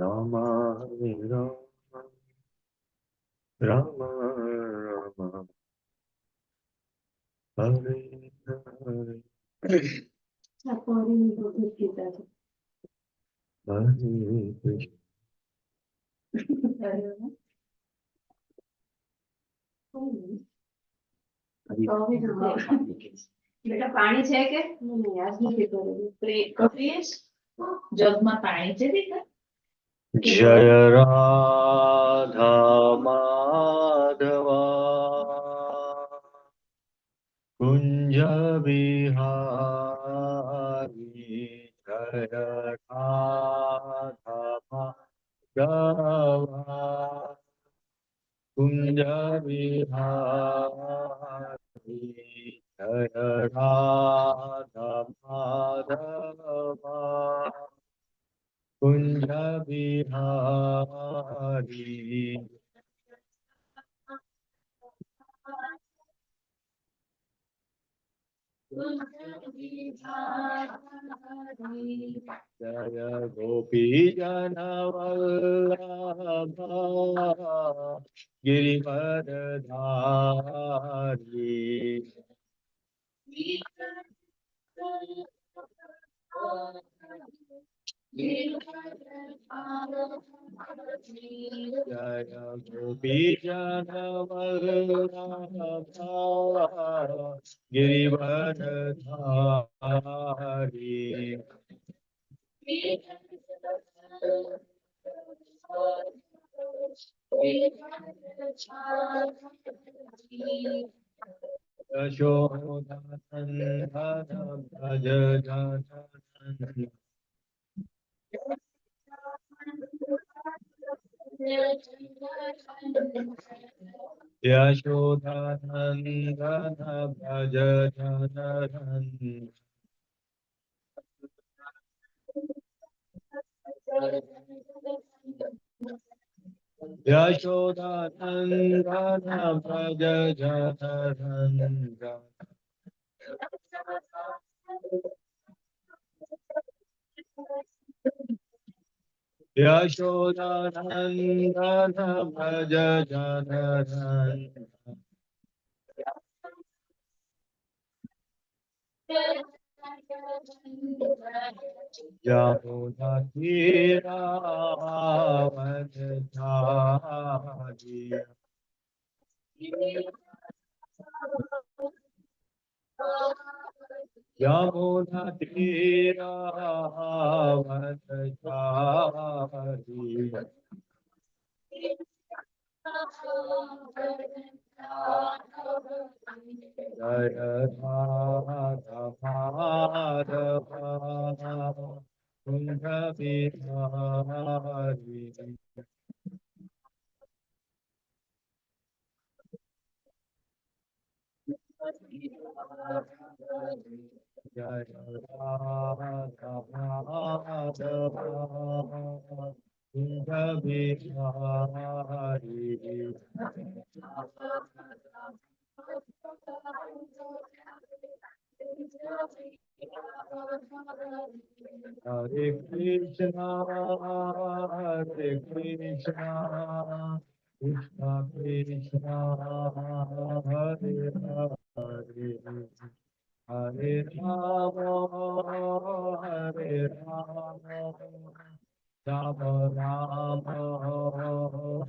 Rama Hare Rama, Rama Rama Hare Hare. Hare Krishna. बेटा पानी छे के आज नहीं पीएस जग में पानी छे बेटा जय राधा माधवा कुंज बिहारी जय राधा माधवा कुंज बिहारी जय राधा माधवा कुंज बिहारी जय गोपी जन वल्लभा गिरिवरधारी जय गोपी जन वल्लभा गिरिवरधारी यशोदानन्दन भज जनन यशोदानन्दन भज जनन यशोदानन्दन भज जनन यशोदानन्दन भज जनन यमुना तीरावनचारी यमुना तीरावनचारी जय राधा माधवा कुंज बिहारी जय Radha Madhava Kunj Bihari Hare Krishna, Hare Krishna, Krishna Krishna, Hare Hare, Hare Rama, Hare Rama, Rama Rama,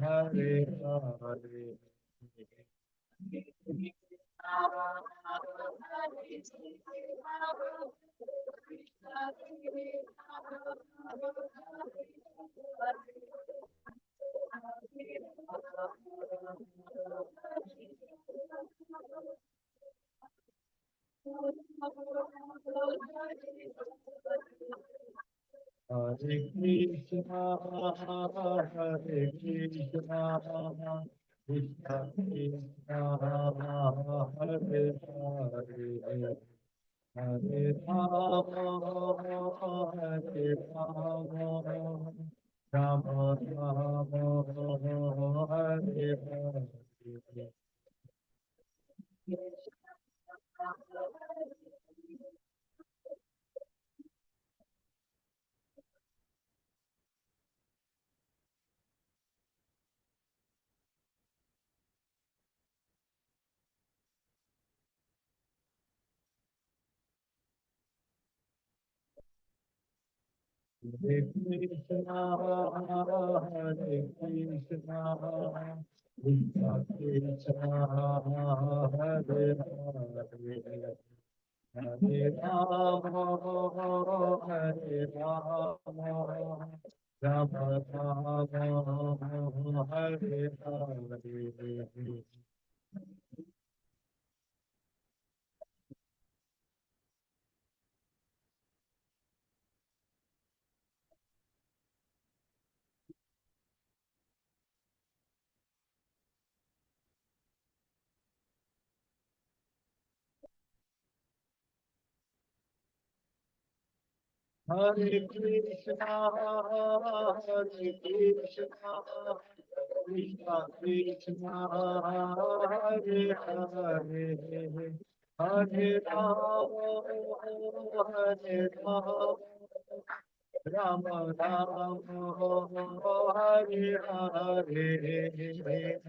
Hare Hare. Hare Krishna, Hare Krishna, Krishna Krishna, Hare Hare, Hare Rama, Hare Rama, Rama Rama, Hare Hare. Hare Krishna, Hare Krishna, Krishna Krishna, Hare Hare, Hare Rama, Hare Rama, Rama Rama, Hare Hare.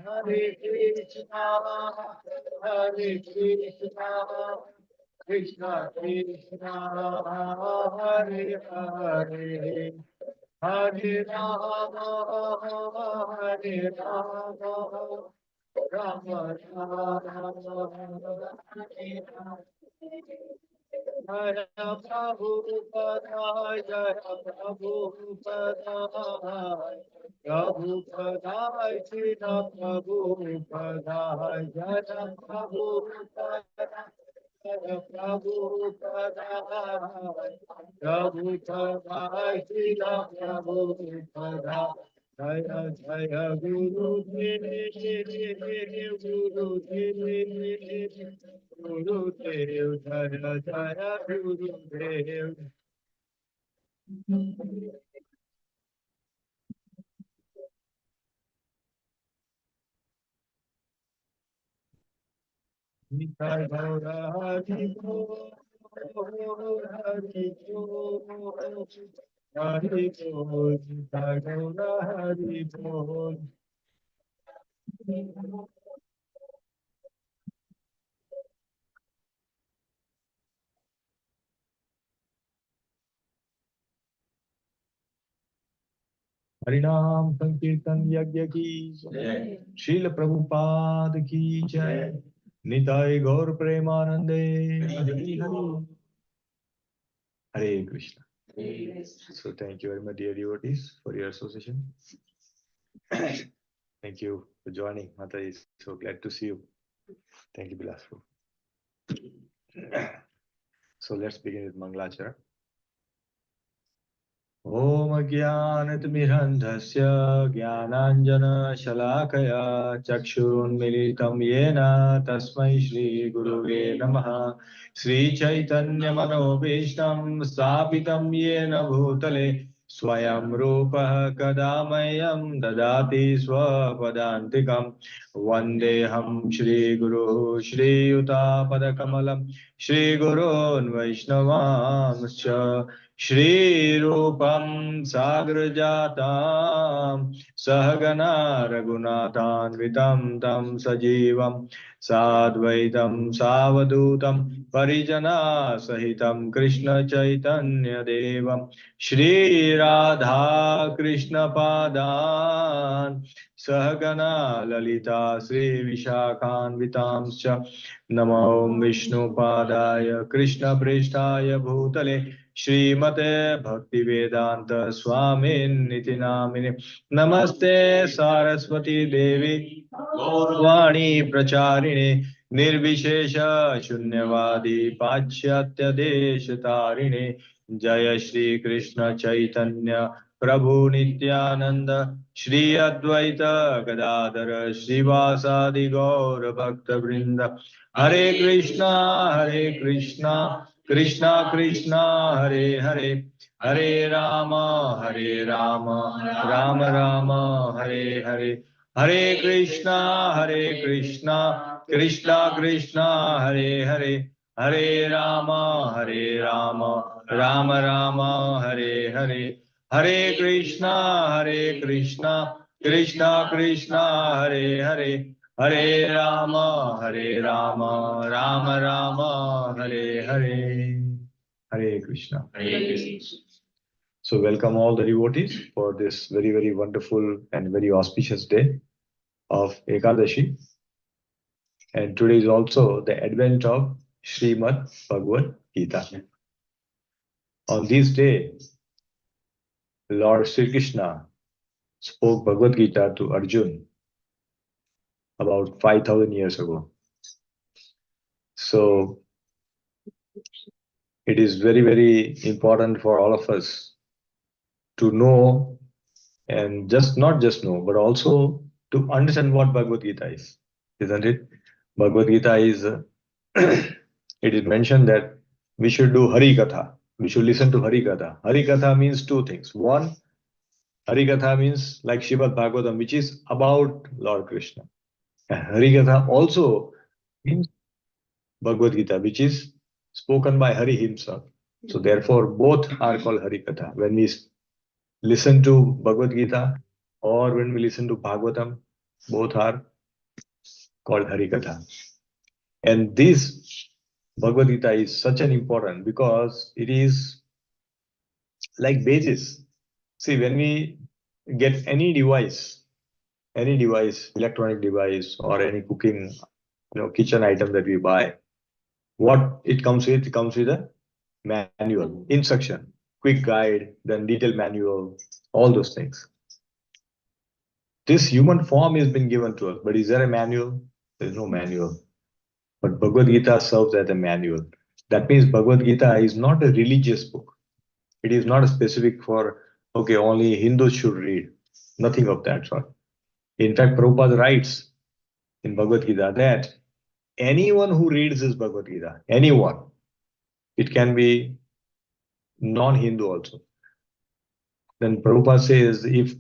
Hare Krishna, Hare Krishna, Krishna Krishna, Hare Hare, Hare Rama, Hare Rama, Rama Rama, Hare Hare, Hare Krishna, Hare Krishna, Krishna Krishna, Hare Hare, Hare Rama, Hare Rama, Rama Rama, Jaya Prabhupada, Jaya Prabhupada, Prabhupada, Srila Prabhupada, Jaya Prabhupada, Jaya Prabhupada, Prabhupada, Srila Prabhupada, Jaya Jaya Guru Guru Gurudev, Jaya Jaya Gurudev. Nitai Gaura Hari Bo, Hari Bo, Hari Bo, Nitai Gaura Hari Bo. हरिनाम संकीर्तन यज्ञ की जय, शील प्रभुपाद की जय, निताय गौर प्रेमानंदे Hari Hari, Hare Krishna. So thank you very much, dear devotees, for your association. Thank you for joining. Mata is so glad to see you. Thank you, Bilasfu. So let's begin with Mangalachara. ॐ ज्ञानतिमिरन्धस्य ज्ञानाञ्जनशलाकया चक्षुरुन्मिलितं येन तस्मै श्रीगुरुवे नमः। श्रीचैतन्यमनोभीष्टं स्थापितं येन भूतले स्वयं रूपः कदा मह्यं ददाति स्वपदान्तिकं। वन्देऽहं श्रीगुरुः श्रीयुतापदकमलं श्रीगुरोन् वैष्णवांश्च श्रीरूपं साग्रजातां सहगना रघुनाथान्वितं तं सजीवं साद्वैतं सावधूतं परिजनासहितं कृष्णचैतन्यदेवं श्रीराधाकृष्णपादान् सहगना ललिता श्रीविशाखान्वितांश्च नमो विष्णुपादाय कृष्णप्रेष्ठाय भूतले श्रीमते भक्तिवेदांत स्वामिन्निति नामिने। नमस्ते सारस्वती देवी गौरवाणी प्रचारिणे निर्विशेष शून्यवादी पाश्चात्य देश तारिणे। जय श्री कृष्ण चैतन्य प्रभु नित्यानंद श्री अद्वैत गदाधर श्रीवासादि गौर भक्त वृंद। हरे कृष्णा कृष्णा कृष्णा हरे हरे, हरे राम राम राम हरे हरे। हरे कृष्णा कृष्णा कृष्णा हरे हरे, हरे राम राम राम हरे हरे। हरे कृष्णा कृष्णा कृष्णा हरे हरे, हरे राम राम राम हरे हरे। हरे Krishna. So welcome all the devotees for this very, very wonderful and very auspicious day of Ekadashi. And today is also the advent of Srimad Bhagavad Gita. On this day, Lord Sri Krishna spoke Bhagavad Gita to Arjun about 5,000 years ago. So it is very, very important for all of us to know, and just not just know, but also to understand what Bhagavad Gita is, isn't it? Bhagavad Gita is, it is mentioned that we should do Hari Katha. We should listen to Hari Katha. Hari Katha means two things. One, Hari Katha means like Srimad Bhagavatam, which is about Lord Krishna. And Hari Katha also means Bhagavad Gita, which is spoken by Hari himself. So therefore, both are called Hari Katha. When we listen to Bhagavad Gita or when we listen to Bhagavatam, both are called Hari Katha. And this Bhagavad Gita is such an important because it is like basis. See, when we get any device, electronic device or any cooking, kitchen item that we buy, what it comes with? It comes with a manual, instruction, quick guide, then detailed manual, all those things. This human form has been given to us, but is there a manual? There is no manual. But Bhagavad Gita serves as a manual. That means Bhagavad Gita is not a religious book. It is not specific for, okay, only Hindus should read. Nothing of that sort. In fact, Prabhupada writes in Bhagavad Gita that anyone who reads this Bhagavad Gita, anyone, it can be non-Hindu also. Then Prabhupada says if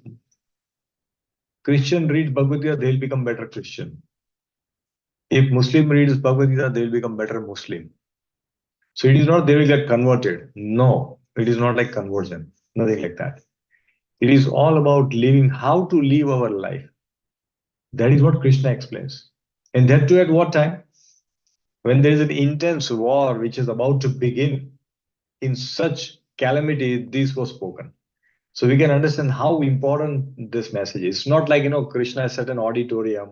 Christian reads Bhagavad Gita, they'll become better Christian. If Muslim reads Bhagavad Gita, they'll become better Muslim. So it is not they will get converted. No, it is not like conversion. Nothing like that. It is all about living, how to live our life. That is what Krishna explains. And that too at what time? When there is an intense war which is about to begin, in such calamity, this was spoken. So we can understand how important this message is. It's not like, Krishna is at an auditorium,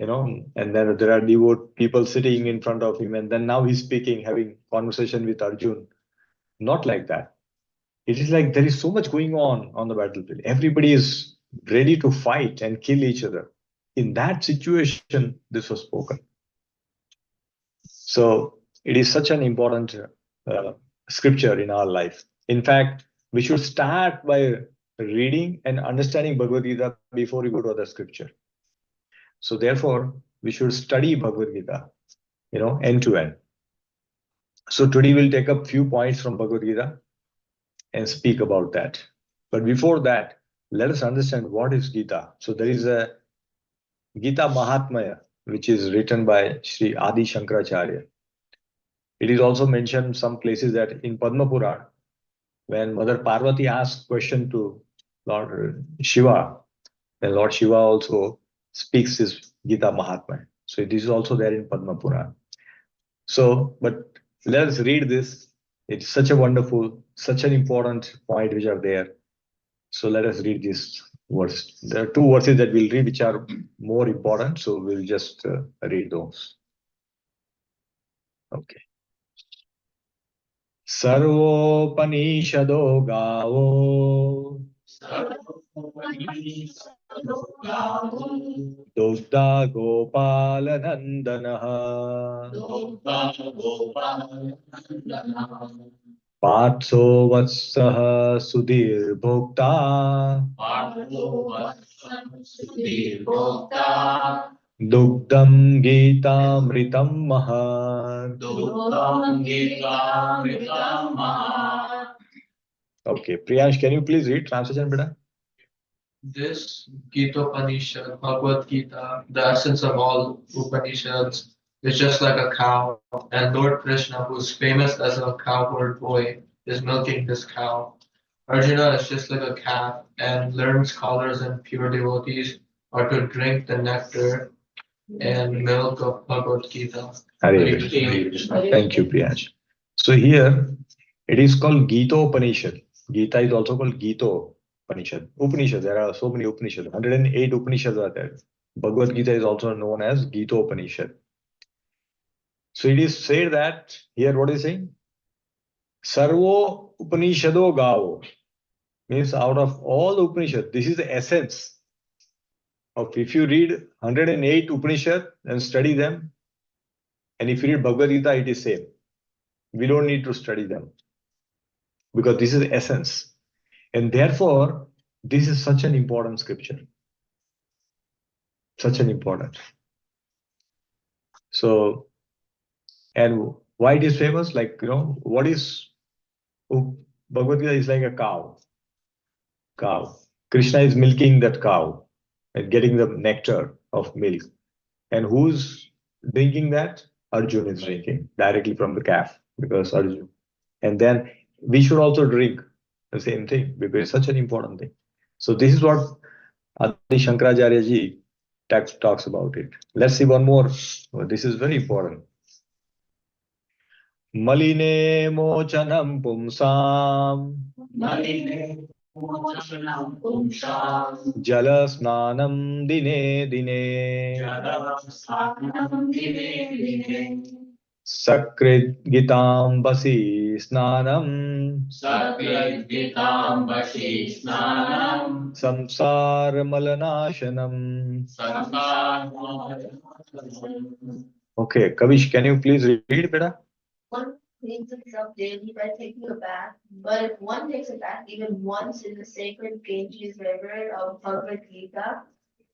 and then there are devout people sitting in front of him, and then now he's speaking, having conversation with Arjun. Not like that. It is like there is so much going on the battlefield. Everybody is ready to fight and kill each other. In that situation, this was spoken. So it is such an important scripture in our life. In fact, we should start by reading and understanding Bhagavad Gita before we go to other scripture. So therefore, we should study Bhagavad Gita, end to end. So today we'll take up few points from Bhagavad Gita and speak about that. But before that, let us understand what is Gita. So there is a Gita Mahatmya, which is written by Sri Adi Shankaracharya. It is also mentioned some places that in Padma Purana, when Mother Parvati asked question to Lord Shiva, then Lord Shiva also speaks this Gita Mahatmya. So this is also there in Padma Purana. So, but let us read this. It's such a wonderful, such an important point which are there. So let us read this verse. There are two verses that we'll read which are more important. So we'll just read those. Okay. Sarvopaniषदो गावो दुग्धा गोपालनन्दनः पार्थो वत्सः सुधीर्भोक्ता दुग्धं गीतामृतं महत्. Okay, Priyansh, can you please read translation, beta? This Gita Upanishad, Bhagavad Gita, the essence of all Upanishads, is just like a cow, and Lord Krishna, who is famous as a cowherd boy, is milking this cow. Arjuna is just like a calf, and learned scholars and pure devotees are to drink the nectar and milk of Bhagavad Gita. Hare Krishna. Thank you, Priyansh. So here it is called Gita Upanishad. Gita is also called Gita Upanishad. Upanishad, there are so many Upanishads. 108 Upanishads are there. Bhagavad Gita is also known as Gita Upanishad. So it is said that here what is saying? Sarvo Upanishado Gao. Means out of all Upanishad, this is the essence of if you read 108 Upanishad and study them, and if you read Bhagavad Gita, it is same. We don't need to study them because this is the essence. And therefore, this is such an important scripture. Such an important. So, and why it is famous? Like, what is Bhagavad Gita is like a cow. Cow. Krishna is milking that cow and getting the nectar of milk. And who's drinking that? Arjun is drinking directly from the calf because Arjun. And then we should also drink the same thing because it's such an important thing. So this is what Adi Shankaracharya ji talks about it. Let's see one more. This is very important. Maline mochanam pumsam jala snanam dine dine Sakrit Gitam Basi Snanam Samsar Malanashanam. Okay, Kavish, can you please read, beta? One cleans himself daily by taking a bath, but if one takes a bath even once in the sacred Ganges river of Bhagavad Gita,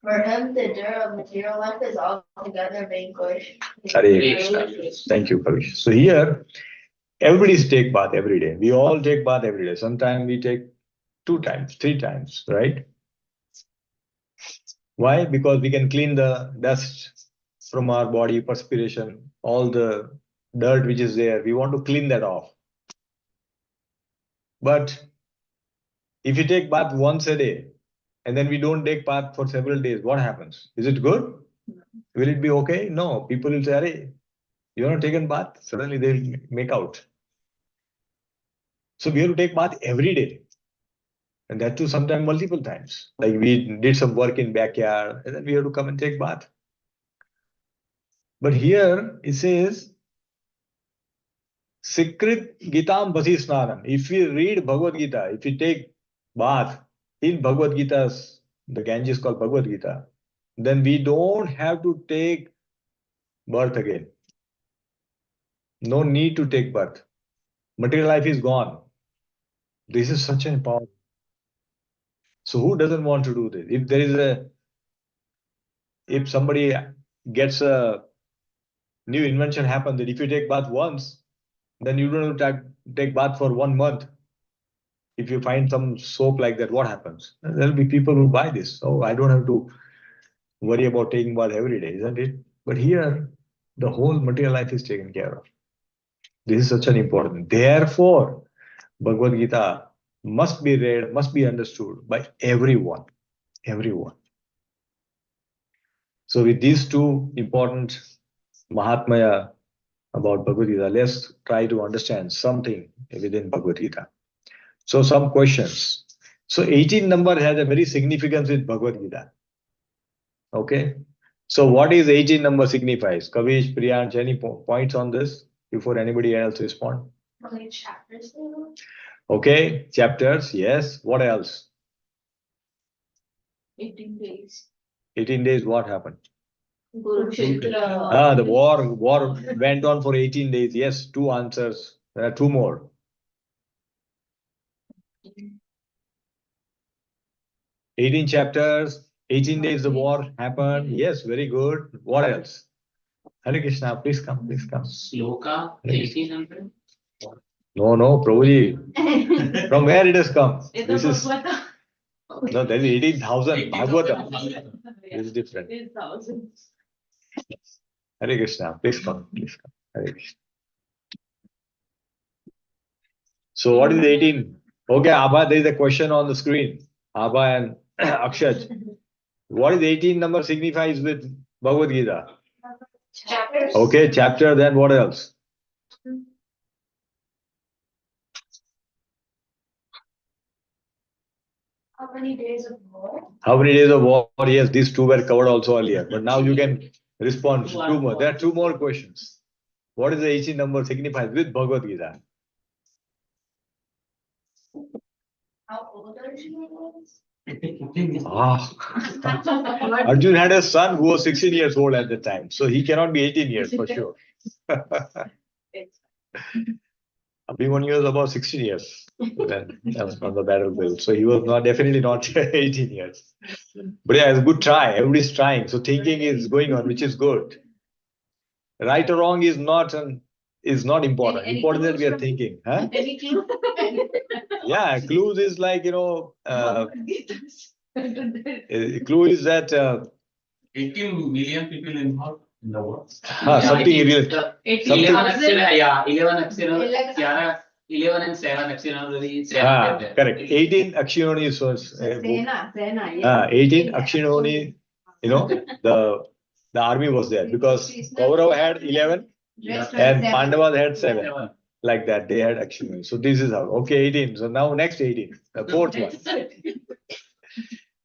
for him the dirt of material life is altogether vanquished. Hare Krishna. Thank you, Kavish. So here, everybody's take bath every day. We all take bath every day. Sometimes we take 2 times, 3 times, right? Why? Because we can clean the dust from our body, perspiration, all the dirt which is there. We want to clean that off. But if you take bath once a day and then we don't take bath for several days, what happens? Is it good? Will it be okay? No. People will say, hey, you're not taken bath. Suddenly they'll make out. So we have to take bath every day. And that too sometimes multiple times. Like we did some work in backyard and then we have to come and take bath. But here it says, Sikrit Gitam Basi Snanam. If we read Bhagavad Gita, if we take bath in Bhagavad Gita's, the Ganges called Bhagavad Gita, then we don't have to take birth again. No need to take birth. Material life is gone. This is such an power. So who doesn't want to do this? If somebody gets a new invention happen that if you take bath once, then you don't have to take bath for 1 month. If you find some soap like that, what happens? There'll be people who buy this. Oh, I don't have to worry about taking bath every day, isn't it? But here, the whole material life is taken care of. This is such an important. Therefore, Bhagavad Gita must be read, must be understood by everyone. Everyone. So with these 2 important Mahatmaya about Bhagavad Gita, let's try to understand something within Bhagavad Gita. So some questions. So 18 number has a very significance with Bhagavad Gita. Okay. So what is 18 number signifies? Kavish, Priyansh, any points on this before anybody else respond? How many chapters there are? Okay, chapters, yes. What else? 18 days. 18 days, what happened? Kurukshetra. The war went on for 18 days. Yes, 2 answers. There are 2 more. 18 chapters, 18 days the war happened. Yes, very good. What else? Hare Krishna, please come, please come. Sloka 1800. No, Prabhuji. From where it has come? This is no, that is 18,000 Bhagavatam. This is different. 18,000. Hare Krishna, please come, please come. Hare Krishna. So what is 18? Okay, Abha, there is a question on the screen. Abha and Akshat. What is 18 number signifies with Bhagavad Gita? Chapters. Okay, chapter, then what else? How many days of war? How many days of war? Yes, these two were covered also earlier. But now you can respond to two more. There are two more questions. What is the 18 number signifies with Bhagavad Gita? How old are you? Ah, Arjun had a son who was 16 years old at the time. So he cannot be 18 years for sure. Abhimanyu was about 16 years when I was on the battlefield. So he was not definitely not 18 years. But yeah, it's a good try. Everybody's trying. So thinking is going on, which is good. Right or wrong is not important. Important that we are thinking. Huh? Any clue? Yeah, clues is like, clue is that 18 million people involved in the war. something real. 11 Something. actually, yeah, 11 actually, 11 and 7 actually, Correct. 18 Akshinoni was Sena, 18 Akshinoni, the army was there because Kaurav had 11 and Pandavas had 7. Like that, they had Akshinoni. So this is how. Okay, 18. So now next 18, the fourth one.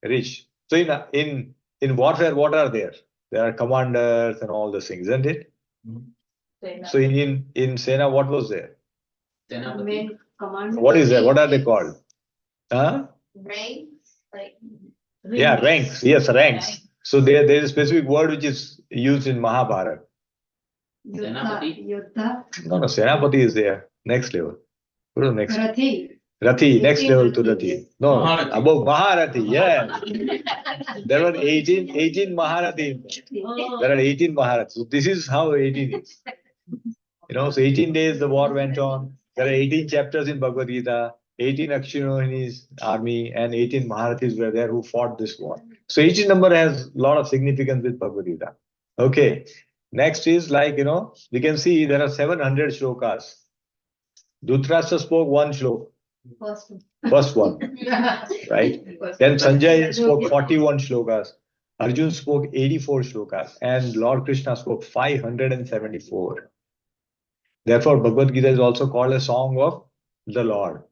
Rich. So in warfare, what are there? There are commanders and all those things, isn't it? So in Sena, what was there? Senapati. What is there? What are they called? Huh? Ranks, like. Yeah, ranks. Yes, ranks. So there is a specific word which is used in Mahabharata. Senapati. No, Senapati is there. Next level. Go to the next. Rathi. Rathi, next level to Rathi. No, Maharathi. above Maharathi, yeah. There were 18 Maharathi. There are 18 Maharathis. So this is how 18 is. So 18 days the war went on. There are 18 chapters in Bhagavad Gita, 18 Akshinoni's army, and 18 Maharathis were there who fought this war. So 18 number has a lot of significance with Bhagavad Gita. Okay. Next is like, we can see there are 700 shlokas. Dhritarashtra spoke one shlok. First one. Right? Then Sanjay spoke 41 shlokas. Arjun spoke 84 shlokas. And Lord Krishna spoke 574. Therefore, Bhagavad Gita is also called a song of the Lord.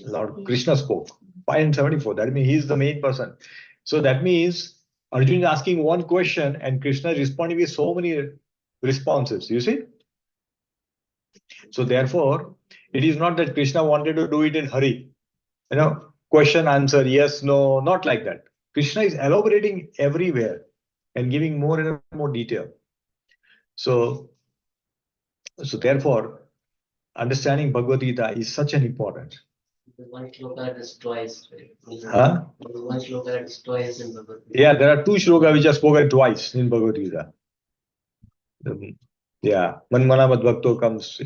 Lord Krishna spoke 574. That means he is the main person. So that means Arjun is asking one question and Krishna is responding with so many responses. You see? So therefore, it is not that Krishna wanted to do it in hurry. Question, answer, yes, no, not like that. Krishna is elaborating everywhere and giving more and more detail. So therefore, understanding Bhagavad Gita is such an important. One shloka is twice, right? Huh? One shloka is twice in Bhagavad Gita. Yeah, there are two shlokas which are spoken twice in Bhagavad Gita. Yeah, Manmana Mad Bhakto comes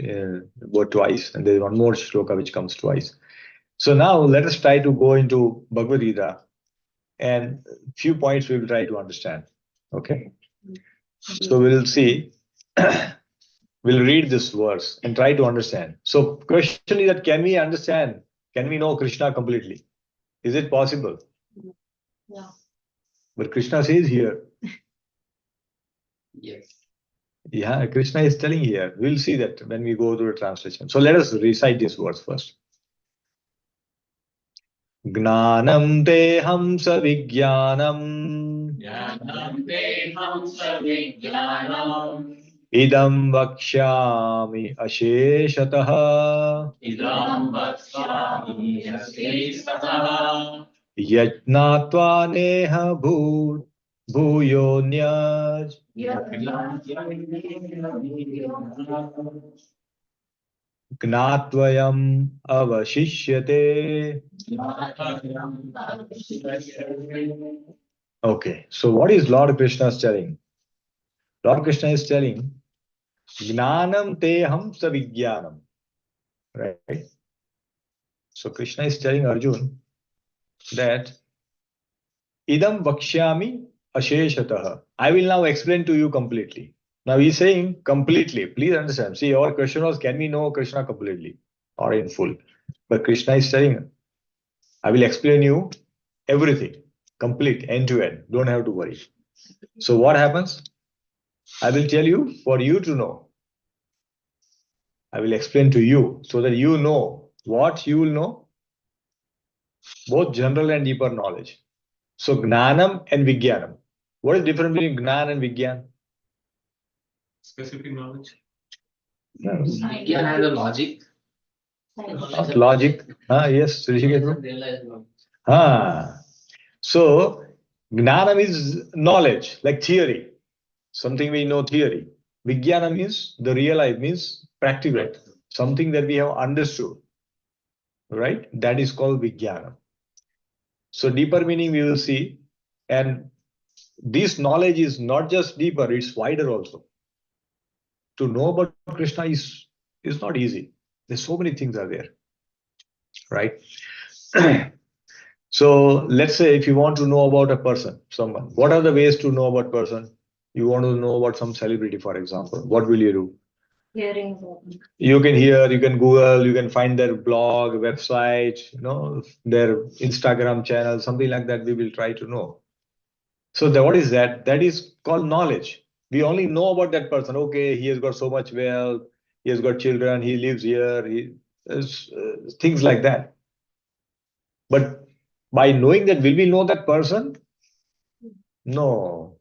twice, and there is one more shloka which comes twice. So now let us try to go into Bhagavad Gita, and few points we will try to understand. Okay, so we'll see. We'll read this verse and try to understand. So, question is that can we understand? Can we know Krishna completely? Is it possible? Yeah. But Krishna says here. Yes. Yeah, Krishna is telling here. We'll see that when we go through the translation. So let us recite this verse first. Gnanam teham savijnanam idam vakshyami asheshatah yajnatva neha bhuyonyaj Gnatvayam avashishyate. Okay, so what is Lord Krishna telling? Lord Krishna is telling, Gnanam teham savijnanam. Right? So Krishna is telling Arjun that idam vakshyami asheshatah. I will now explain to you completely. Now he's saying completely. Please understand. See, our question was, can we know Krishna completely or in full? But Krishna is saying, I will explain you everything, complete, end to end. Don't have to worry. So what happens? I will tell you for you to know. I will explain to you so that you know what you will know. both general and deeper knowledge. So Gnanam and Vijnanam. What is the difference between Gnan and Vijnan? Specific knowledge. Vijnana has a logic. Logic. Yes, Rishikesh bro. Realize knowledge. So Gnanam is knowledge, like theory, something we know theory. Vijnana means the real life, means practical, something that we have understood, right? That is called Vijnana. So deeper meaning we will see, and this knowledge is not just deeper, it's wider also. To know about Krishna is not easy. There's so many things are there, right? So let's say if you want to know about a person, someone, what are the ways to know about person? You want to know about some celebrity, for example. What will you do? Hearing. You can hear, you can Google, you can find their blog, website, their Instagram channel, something like that. We will try to know. So what is that? That is called knowledge. We only know about that person. Okay, he has got so much wealth, he has got children, he lives here, things like that. But by knowing that, will we know that person? No.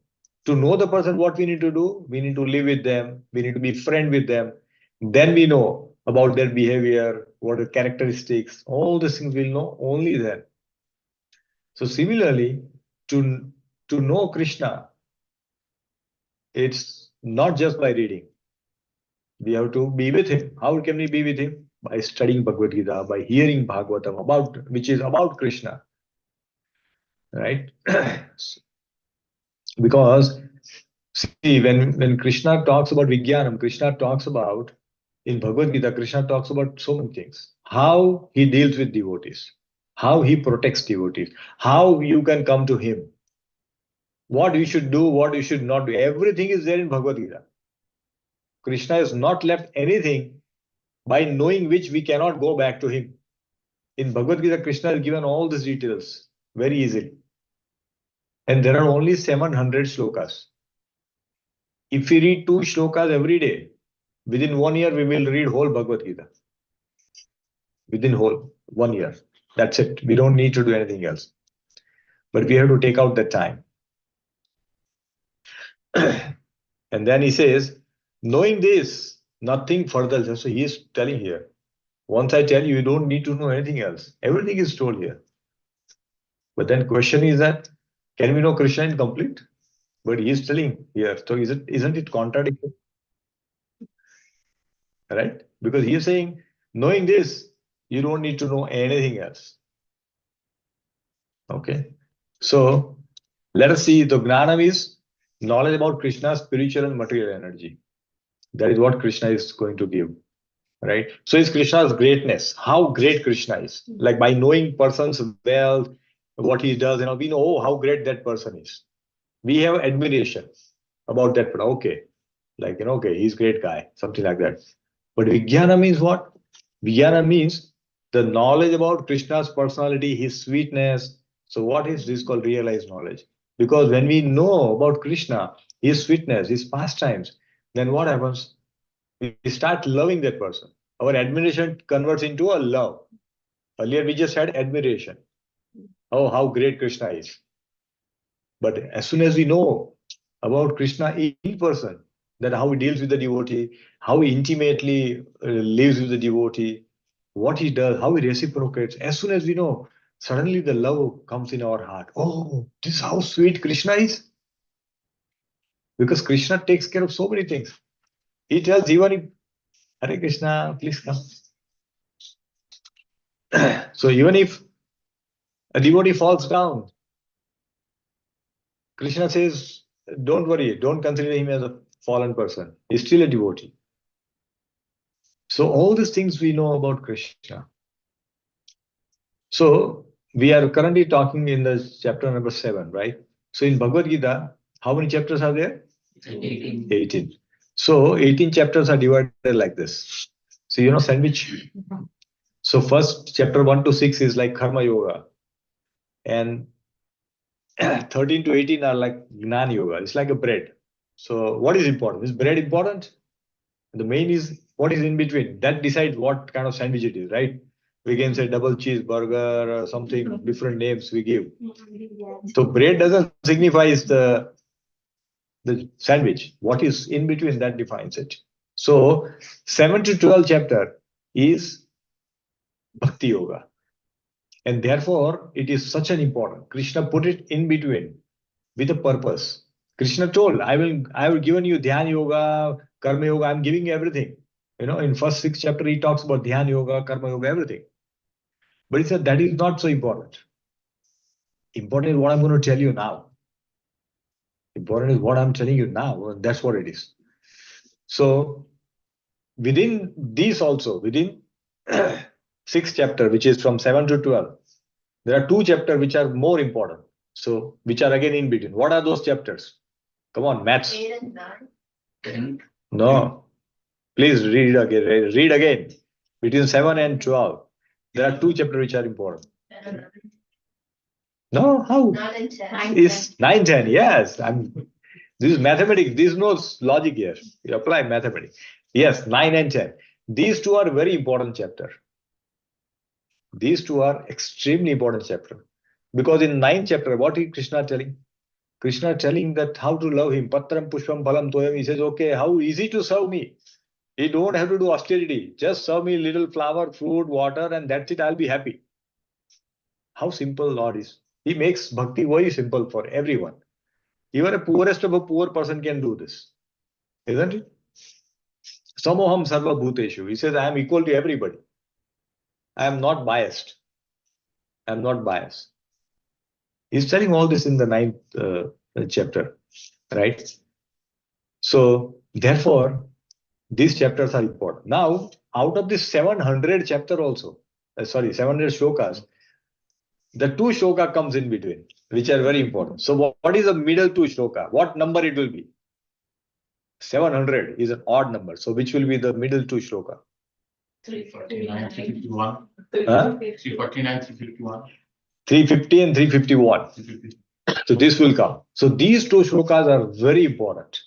To know the person, what we need to do? We need to live with them. We need to be friend with them. Then we know about their behavior, what are characteristics. All these things we'll know only then. So similarly, to know Krishna, it's not just by reading. We have to be with him. How can we be with him? By studying Bhagavad Gita, by hearing Bhagavatam which is about Krishna, right? Because see, when Krishna talks about Vijnanam, Krishna talks about in Bhagavad Gita, Krishna talks about so many things. How he deals with devotees, how he protects devotees, how you can come to him, what you should do, what you should not do. Everything is there in Bhagavad Gita. Krishna has not left anything by knowing which we cannot go back to him. In Bhagavad Gita, Krishna has given all these details very easily. And there are only 700 shlokas. If we read 2 shlokas every day, within 1 year, we will read whole Bhagavad Gita. Within whole 1 year. That's it. We don't need to do anything else. But we have to take out that time. And then he says, knowing this, nothing further. So he is telling here, once I tell you, you don't need to know anything else. Everything is told here. But then question is that, can we know Krishna in complete? But he is telling here. So isn't it contradictory? Right? Because he is saying, knowing this, you don't need to know anything else. Okay. So let us see. The Gnanam is knowledge about Krishna's spiritual and material energy. That is what Krishna is going to give. Right? So is Krishna's greatness. How great Krishna is. Like by knowing person's wealth, what he does, we know, oh, how great that person is. We have admiration about that person. Okay. Like, okay, he's a great guy, something like that. But Vijnana means what? Vijnana means the knowledge about Krishna's personality, his sweetness. So what is this called realized knowledge? Because when we know about Krishna, his sweetness, his pastimes, then what happens? We start loving that person. Our admiration converts into a love. Earlier we just had admiration. Oh, how great Krishna is. But as soon as we know about Krishna in person, that how he deals with the devotee, how he intimately lives with the devotee, what he does, how he reciprocates, as soon as we know, suddenly the love comes in our heart. Oh, this is how sweet Krishna is. Because Krishna takes care of so many things. He tells even if, Hare Krishna, please come. So even if a devotee falls down, Krishna says, don't worry, don't consider him as a fallen person. He's still a devotee. So all these things we know about Krishna. So we are currently talking in the chapter number 7, right? So in Bhagavad Gita, how many chapters are there? 18. 18. So 18 chapters are divided like this. So sandwich. So first chapter 1 to 6 is like Karma Yoga. And 13 to 18 are like Jnana Yoga. It's like a bread. So what is important? Is bread important? The main is what is in between. That decides what kind of sandwich it is, right? We can say double cheeseburger or something, different names we give. So bread doesn't signify the sandwich. What is in between that defines it. So 7 to 12 chapter is Bhakti Yoga. And therefore, it is such an important. Krishna put it in between with a purpose. Krishna told, I will given you Dhyana Yoga, Karma Yoga, I'm giving you everything. In first 6 chapter, he talks about Dhyana Yoga, Karma Yoga, everything. But he said that is not so important. Important is what I'm going to tell you now. Important is what I'm telling you now. That's what it is. So within these also, within 6 chapter, which is from 7 to 12, there are 2 chapters which are more important. So which are again in between. What are those chapters? Come on, maths. 8 and 9. No. Please read again. Read again. Between 7 and 12. There are 2 chapters which are important. No, how? 9 and 10. It's 9, 10. Yes. This is mathematics. There is no logic here. You apply mathematics. Yes, 9 and 10. These 2 are very important chapter. These 2 are extremely important chapter. Because in 9th chapter, what is Krishna telling? Krishna telling that how to love him. Patram pushpam phalam toyam. He says, okay, how easy to serve me. You don't have to do austerity. Just serve me little flour, fruit, water, and that's it. I'll be happy. How simple Lord is. He makes bhakti very simple for everyone. Even a poorest of a poor person can do this. Isn't it? Samoham sarva bhuteshu. He says, I am equal to everybody. I am not biased. I am not biased. He's telling all this in the 9th chapter, right? So, therefore, these chapters are important. Now, out of this 700 chapter also, 700 shlokas, the 2 shloka comes in between, which are very important. So, what is the middle 2 shloka? What number it will be? 700 is an odd number. So, which will be the middle 2 shloka? 349, 351. Huh? 349, 351. 350 and 351. 350. So, this will come. So, these 2 shlokas are very important.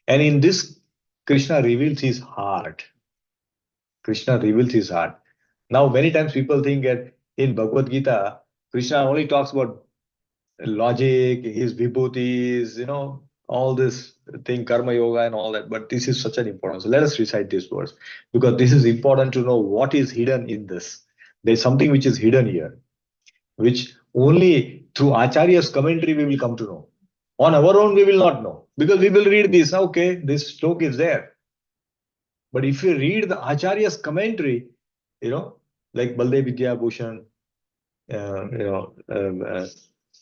And in this, Krishna reveals his heart. Krishna reveals his heart. Now, many times people think that in Bhagavad Gita, Krishna only talks about logic, his vibhutis, all this thing, karma yoga and all that. But this is such an important. So let us recite these words because this is important to know what is hidden in this. There's something which is hidden here, which only through Acharya's commentary we will come to know. On our own, we will not know because we will read this. Okay, this slok is there. But if you read the Acharya's commentary, like Baldev Vidya Bhushan,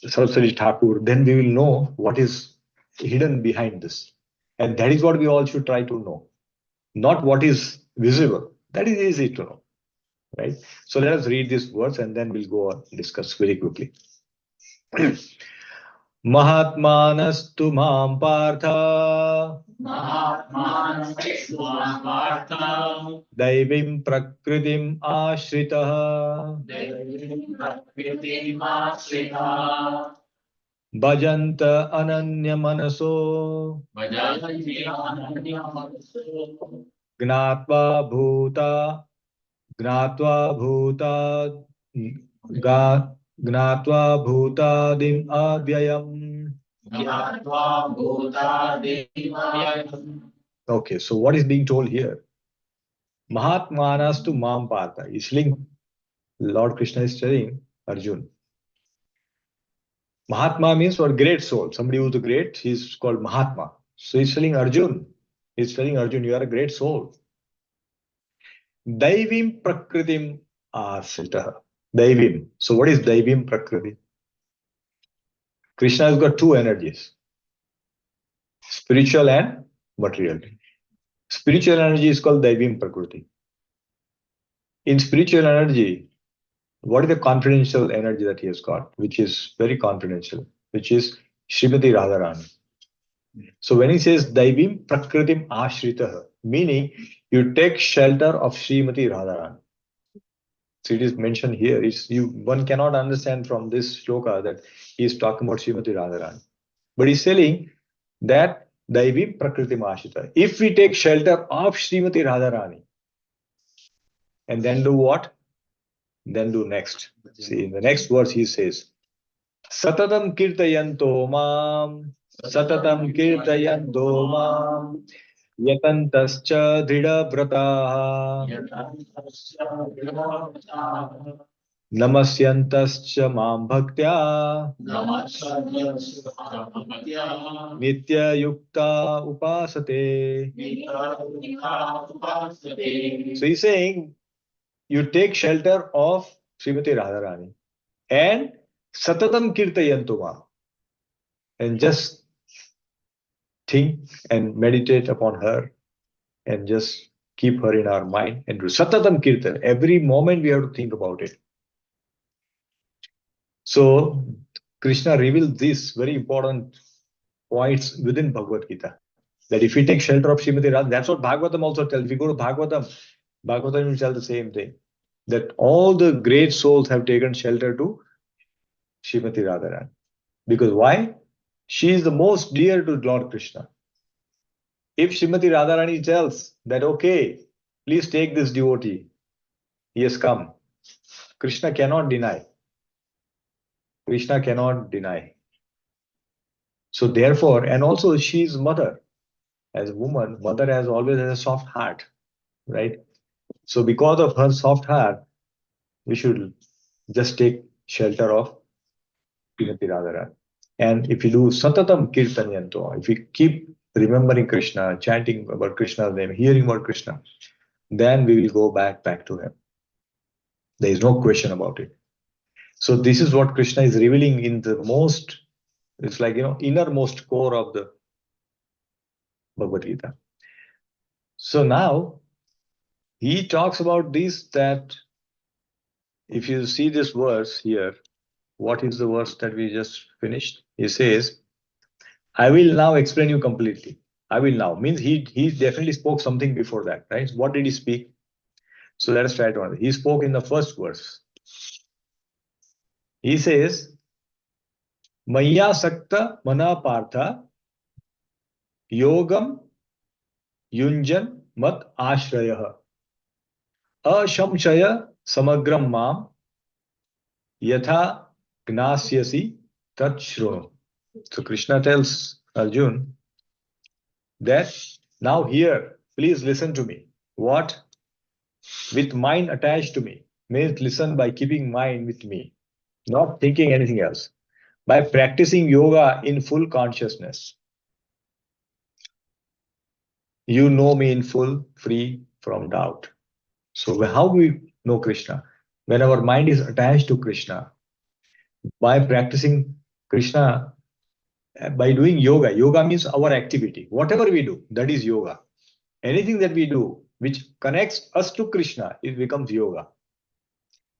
Saraswati Thakur, then we will know what is hidden behind this. And that is what we all should try to know. Not what is visible. That is easy to know. Right? So let us read these words and then we'll go on discuss very quickly. महात्मानस्तु मां पार्थ दैवीं प्रकृतिम् आश्रितः भजन्त अनन्यमनसो ज्ञात्वा भूता ज्ञात्वा भूतादिम् अव्ययम्. Okay, so what is being told here? Mahatmanas to Mam Partha. Lord Krishna is telling Arjun. Mahatma means for great soul. Somebody who's great, he's called Mahatma. So he's telling Arjun. He's telling Arjun, you are a great soul. Daivim prakritim asritaha. Daivim. So what is Daivim prakriti? Krishna has got 2 energies. Spiritual and material. Spiritual energy is called Daivim prakriti. In spiritual energy, what is the confidential energy that he has got, which is very confidential, which is Srimati Radharani. So when he says Daivim Prakritim Ashritaha, meaning you take shelter of Srimati Radharani. So it is mentioned here. One cannot understand from this shloka that he is talking about Srimati Radharani. But he's telling that Daivim Prakritim Ashritaha. If we take shelter of Srimati Radharani, and then do what? Then do next. See, in the next verse he says, Satatam kirtayanto mam, Satatam kirtayanto mam, yatantascha dridhavrataha, namasyantascha mam bhaktya, nitya yukta upasate. So he's saying, you take shelter of Srimati Radharani and Satatam Kirtayantuma, and just think and meditate upon her and just keep her in our mind and do Satatam Kirtan. Every moment we have to think about it. So Krishna revealed these very important points within Bhagavad Gita. That if we take shelter of Srimati Radha, that's what Bhagavatam also tells. If we go to Bhagavatam, Bhagavatam will tell the same thing. That all the great souls have taken shelter to Srimati Radharani. Because why? She is the most dear to Lord Krishna. If Srimati Radharani tells that, okay, please take this devotee, he has come, Krishna cannot deny. Krishna cannot deny. So therefore, and also she is mother. As a woman, mother has always has a soft heart, right? So because of her soft heart, we should just take shelter of Srimati Radharani. And if you do Satatam Kirtanyanto, if we keep remembering Krishna, chanting about Krishna's name, hearing about Krishna, then we will go back to him. There is no question about it. So this is what Krishna is revealing in the most, it's like, innermost core of the Bhagavad Gita. So now he talks about this, that if you see this verse here, what is the verse that we just finished? He says, I will now explain you completely. I will now means he definitely spoke something before that, right? What did he speak? So let us try to understand. He spoke in the first verse. He says, Maya Sakta Mana Partha Yogam Yunjan Mat Ashrayah Ashamshaya Samagram Mam Yatha Gnasyasi Tat Shrono. So Krishna tells Arjun that now here, please listen to me. What? With mind attached to me. Means listen by keeping mind with me, not thinking anything else. By practicing yoga in full consciousness, you know me in full, free from doubt. So how we know Krishna? When our mind is attached to Krishna, by practicing Krishna, by doing yoga. Yoga means our activity. Whatever we do, that is yoga. Anything that we do which connects us to Krishna, it becomes yoga.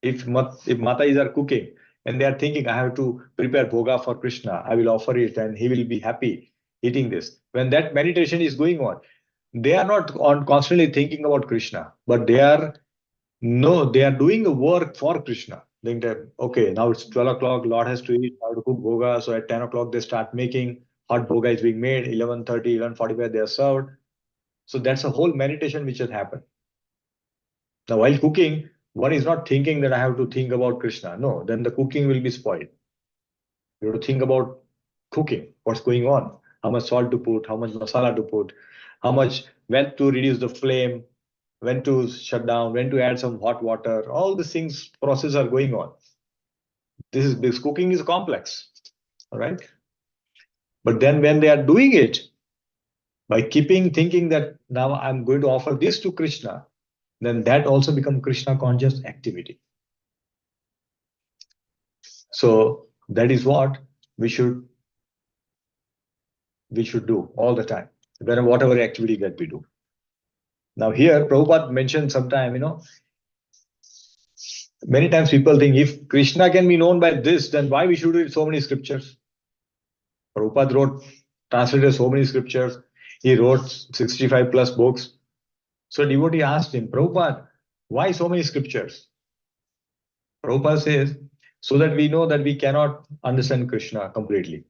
If Matais are cooking and they are thinking, I have to prepare bhoga for Krishna, I will offer it and he will be happy eating this. When that meditation is going on, they are not on constantly thinking about Krishna, but they are doing the work for Krishna. Think that, okay, now it's 12 o'clock, Lord has to eat, I have to cook bhoga. So at 10 o'clock, they start making hot bhoga is being made, 11:30, 11:45, they are served. So that's a whole meditation which has happened. Now, while cooking, one is not thinking that I have to think about Krishna. No, then the cooking will be spoiled. You have to think about cooking, what's going on, how much salt to put, how much masala to put, how much, when to reduce the flame, when to shut down, when to add some hot water. All these things, process are going on. This cooking is complex, all right? But then when they are doing it, by keeping thinking that now I'm going to offer this to Krishna, then that also becomes Krishna conscious activity. So that is what we should do all the time, whatever activity that we do. Now here, Prabhupada mentioned sometime, many times people think if Krishna can be known by this, then why we should read so many scriptures? Prabhupada translated so many scriptures. He wrote 65 plus books. So devotee asked him, Prabhupada, why so many scriptures? Prabhupada says, so that we know that we cannot understand Krishna completely.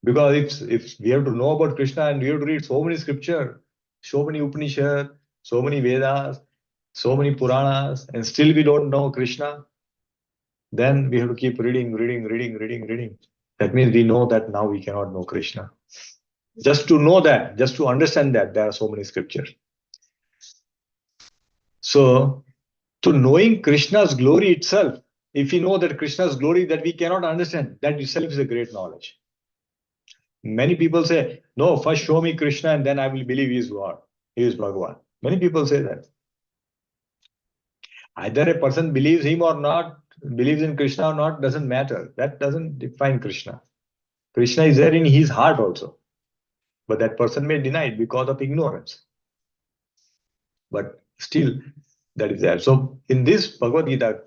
Because if we have to know about Krishna and we have to read so many scripture, so many Upanishads, so many Vedas, So many Puranas, and still we don't know Krishna. Then we have to keep reading. That means we know that now we cannot know Krishna. Just to know that, just to understand that, there are so many scriptures. So, to knowing Krishna's glory itself, if we know that Krishna's glory that we cannot understand, that itself is a great knowledge. Many people say, no, first show me Krishna and then I will believe he is God, he is Bhagavan. Many people say that. Either a person believes him or not, believes in Krishna or not, doesn't matter. That doesn't define Krishna. Krishna is there in his heart also. But that person may deny it because of ignorance. But still, that is there. So in this Bhagavad Gita,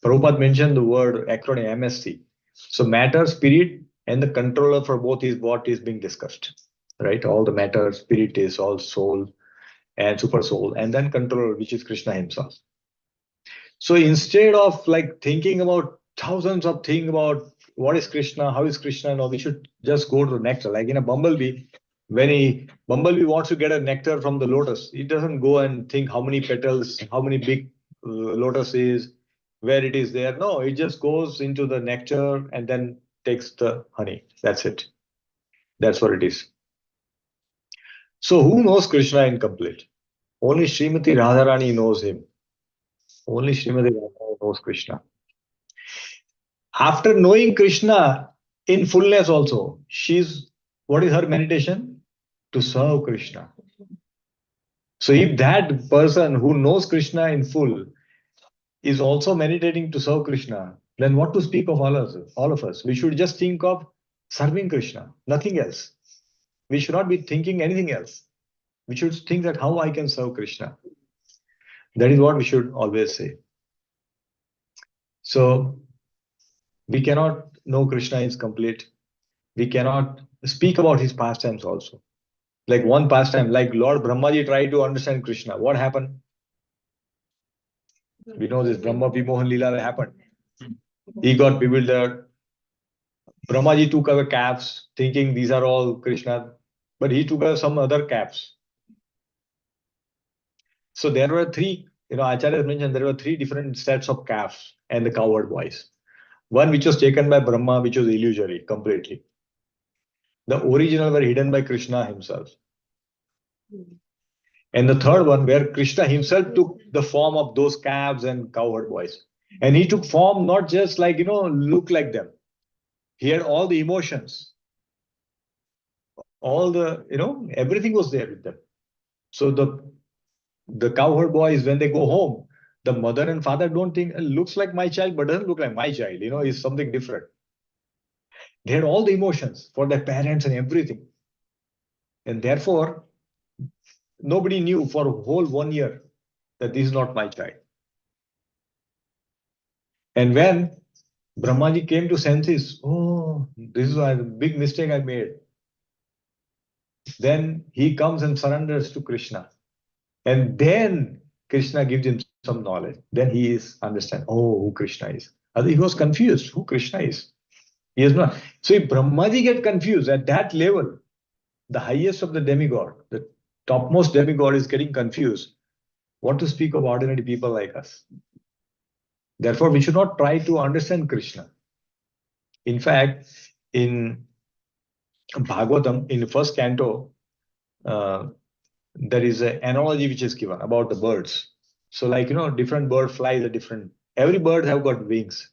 Prabhupada mentioned the word acronym MSC. So matter, spirit, and the controller for both is what is being discussed. Right? All the matter, spirit is all soul and super soul, and then controller, which is Krishna himself. So instead of like thinking about thousands of things about what is Krishna, how is Krishna, no, we should just go to the nectar. Like in a bumblebee, when a bumblebee wants to get a nectar from the lotus, it doesn't go and think how many petals, how many big lotus is, where it is there. No, it just goes into the nectar and then takes the honey. That's it. That's what it is. So who knows Krishna in complete? Only Srimati Radharani knows him. Only Srimati Radharani knows Krishna. After knowing Krishna in fullness also, what is her meditation? To serve Krishna. So if that person who knows Krishna in full is also meditating to serve Krishna, then what to speak of all of us? We should just think of serving Krishna, nothing else. We should not be thinking anything else. We should think that how I can serve Krishna. That is what we should always say. So we cannot know Krishna is complete. We cannot speak about his pastimes also. Like one pastime, like Lord Brahmaji tried to understand Krishna. What happened? We know this Brahma Vimohan Leela happened. He got bewildered. Brahmaji took away caps, thinking these are all Krishna, but he took away some other caps. So there were three, Acharya mentioned there were three different sets of calves and the cowherd boys. One which was taken by Brahma, which was illusory completely. The original were hidden by Krishna himself. And the third one where Krishna himself took the form of those calves and cowherd boys. And he took form not just like, look like them. He had all the emotions. All the, everything was there with them. So the cowherd boys, when they go home, the mother and father don't think, it looks like my child, but doesn't look like my child, is something different. They had all the emotions for their parents and everything. And therefore, nobody knew for a whole 1 year that this is not my child. And when Brahmaji came to senses, oh, this is a big mistake I made. Then he comes and surrenders to Krishna. And then Krishna gives him some knowledge. Then he is understand, oh, who Krishna is. He was confused who Krishna is. He is not. So if Brahmaji get confused at that level, the highest of the demigod, the topmost demigod is getting confused, what to speak of ordinary people like us? Therefore, we should not try to understand Krishna. In fact, in Bhagavatam, in the first canto, there is an analogy which is given about the birds. So like, different bird flies a different, every bird have got wings.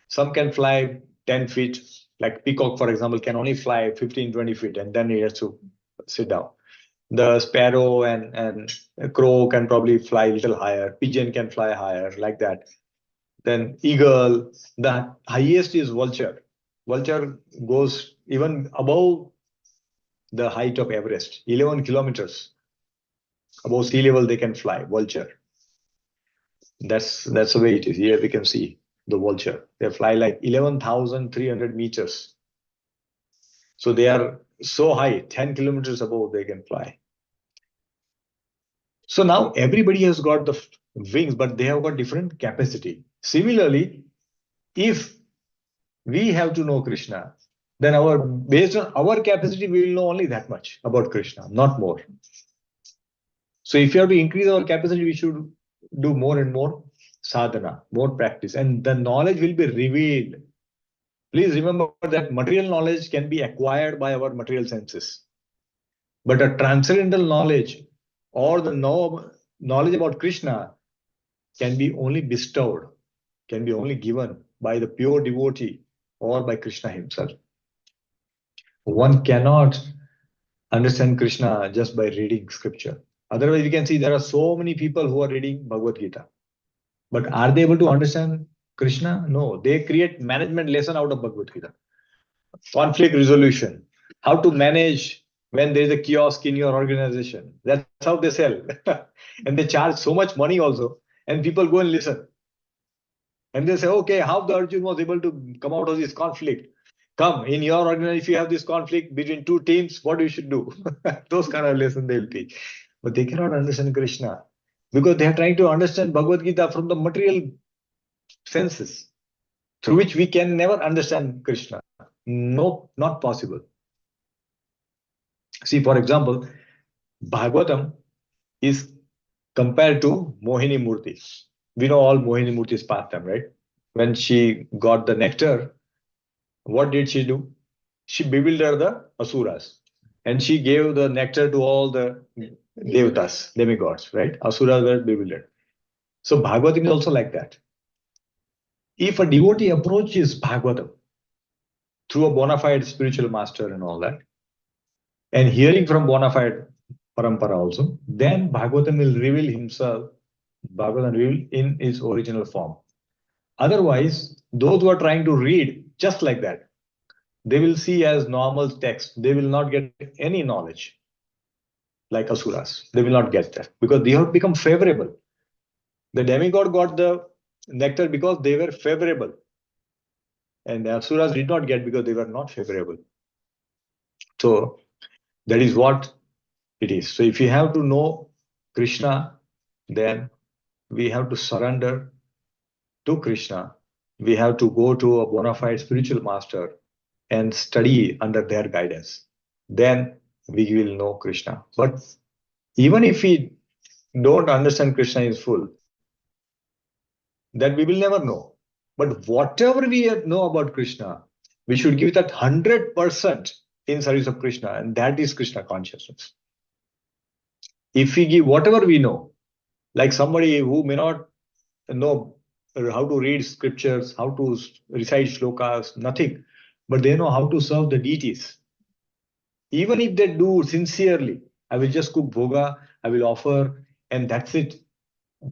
Some can fly 10 feet, like peacock, for example, can only fly 15, 20 feet, and then he has to sit down. The sparrow and a crow can probably fly a little higher. Pigeon can fly higher, like that. Then eagle, the highest is vulture. Vulture goes even above the height of Everest, 11 kilometers above sea level they can fly, vulture. That's the way it is. Here we can see the vulture. They fly like 11,300 meters. So they are so high, 10 kilometers above they can fly. So now everybody has got the wings, but they have got different capacity. Similarly, if we have to know Krishna, then based on our capacity, we will know only that much about Krishna, not more. So if you have to increase our capacity, we should do more and more sadhana, more practice, and the knowledge will be revealed. Please remember that material knowledge can be acquired by our material senses, but a transcendental knowledge or the knowledge about Krishna can be only bestowed, can be only given by the pure devotee or by Krishna himself. One cannot understand Krishna just by reading scripture. Otherwise, you can see there are so many people who are reading Bhagavad Gita. But are they able to understand Krishna? No. They create management lesson out of Bhagavad Gita. Conflict resolution, how to manage when there is a kiosk in your organization. That's how they sell. And they charge so much money also. And people go and listen. And they say, okay, how the Arjun was able to come out of this conflict? Come, in your organization, if you have this conflict between two teams, what you should do? Those kind of lessons they'll teach. But they cannot understand Krishna because they are trying to understand Bhagavad Gita from the material senses, through which we can never understand Krishna. No, not possible. See, for example, Bhagavatam is compared to Mohini Murti. We know all Mohini Murti's pastime, right? When she got the nectar, what did she do? She bewildered the asuras, and she gave the nectar to all the devatas, demigods, right? Asuras were bewildered. So Bhagavatam is also like that. If a devotee approaches Bhagavatam through a bona fide spiritual master and all that, and hearing from bona fide parampara also, then Bhagavatam will reveal himself, Bhagavatam reveal in its original form. Otherwise, those who are trying to read just like that, they will see as normal text. They will not get any knowledge like asuras. They will not get that because they have become favorable. The demigod got the nectar because they were favorable. And the asuras did not get because they were not favorable. So that is what it is. So if you have to know Krishna, then we have to surrender to Krishna. We have to go to a bona fide spiritual master and study under their guidance. Then we will know Krishna. But even if we don't understand Krishna in full, then we will never know. But whatever we know about Krishna, we should give that 100% in service of Krishna, and that is Krishna consciousness. If we give whatever we know, like somebody who may not know how to read scriptures, how to recite shlokas, nothing, but they know how to serve the deities. Even if they do sincerely, I will just cook bhoga, I will offer, and that's it.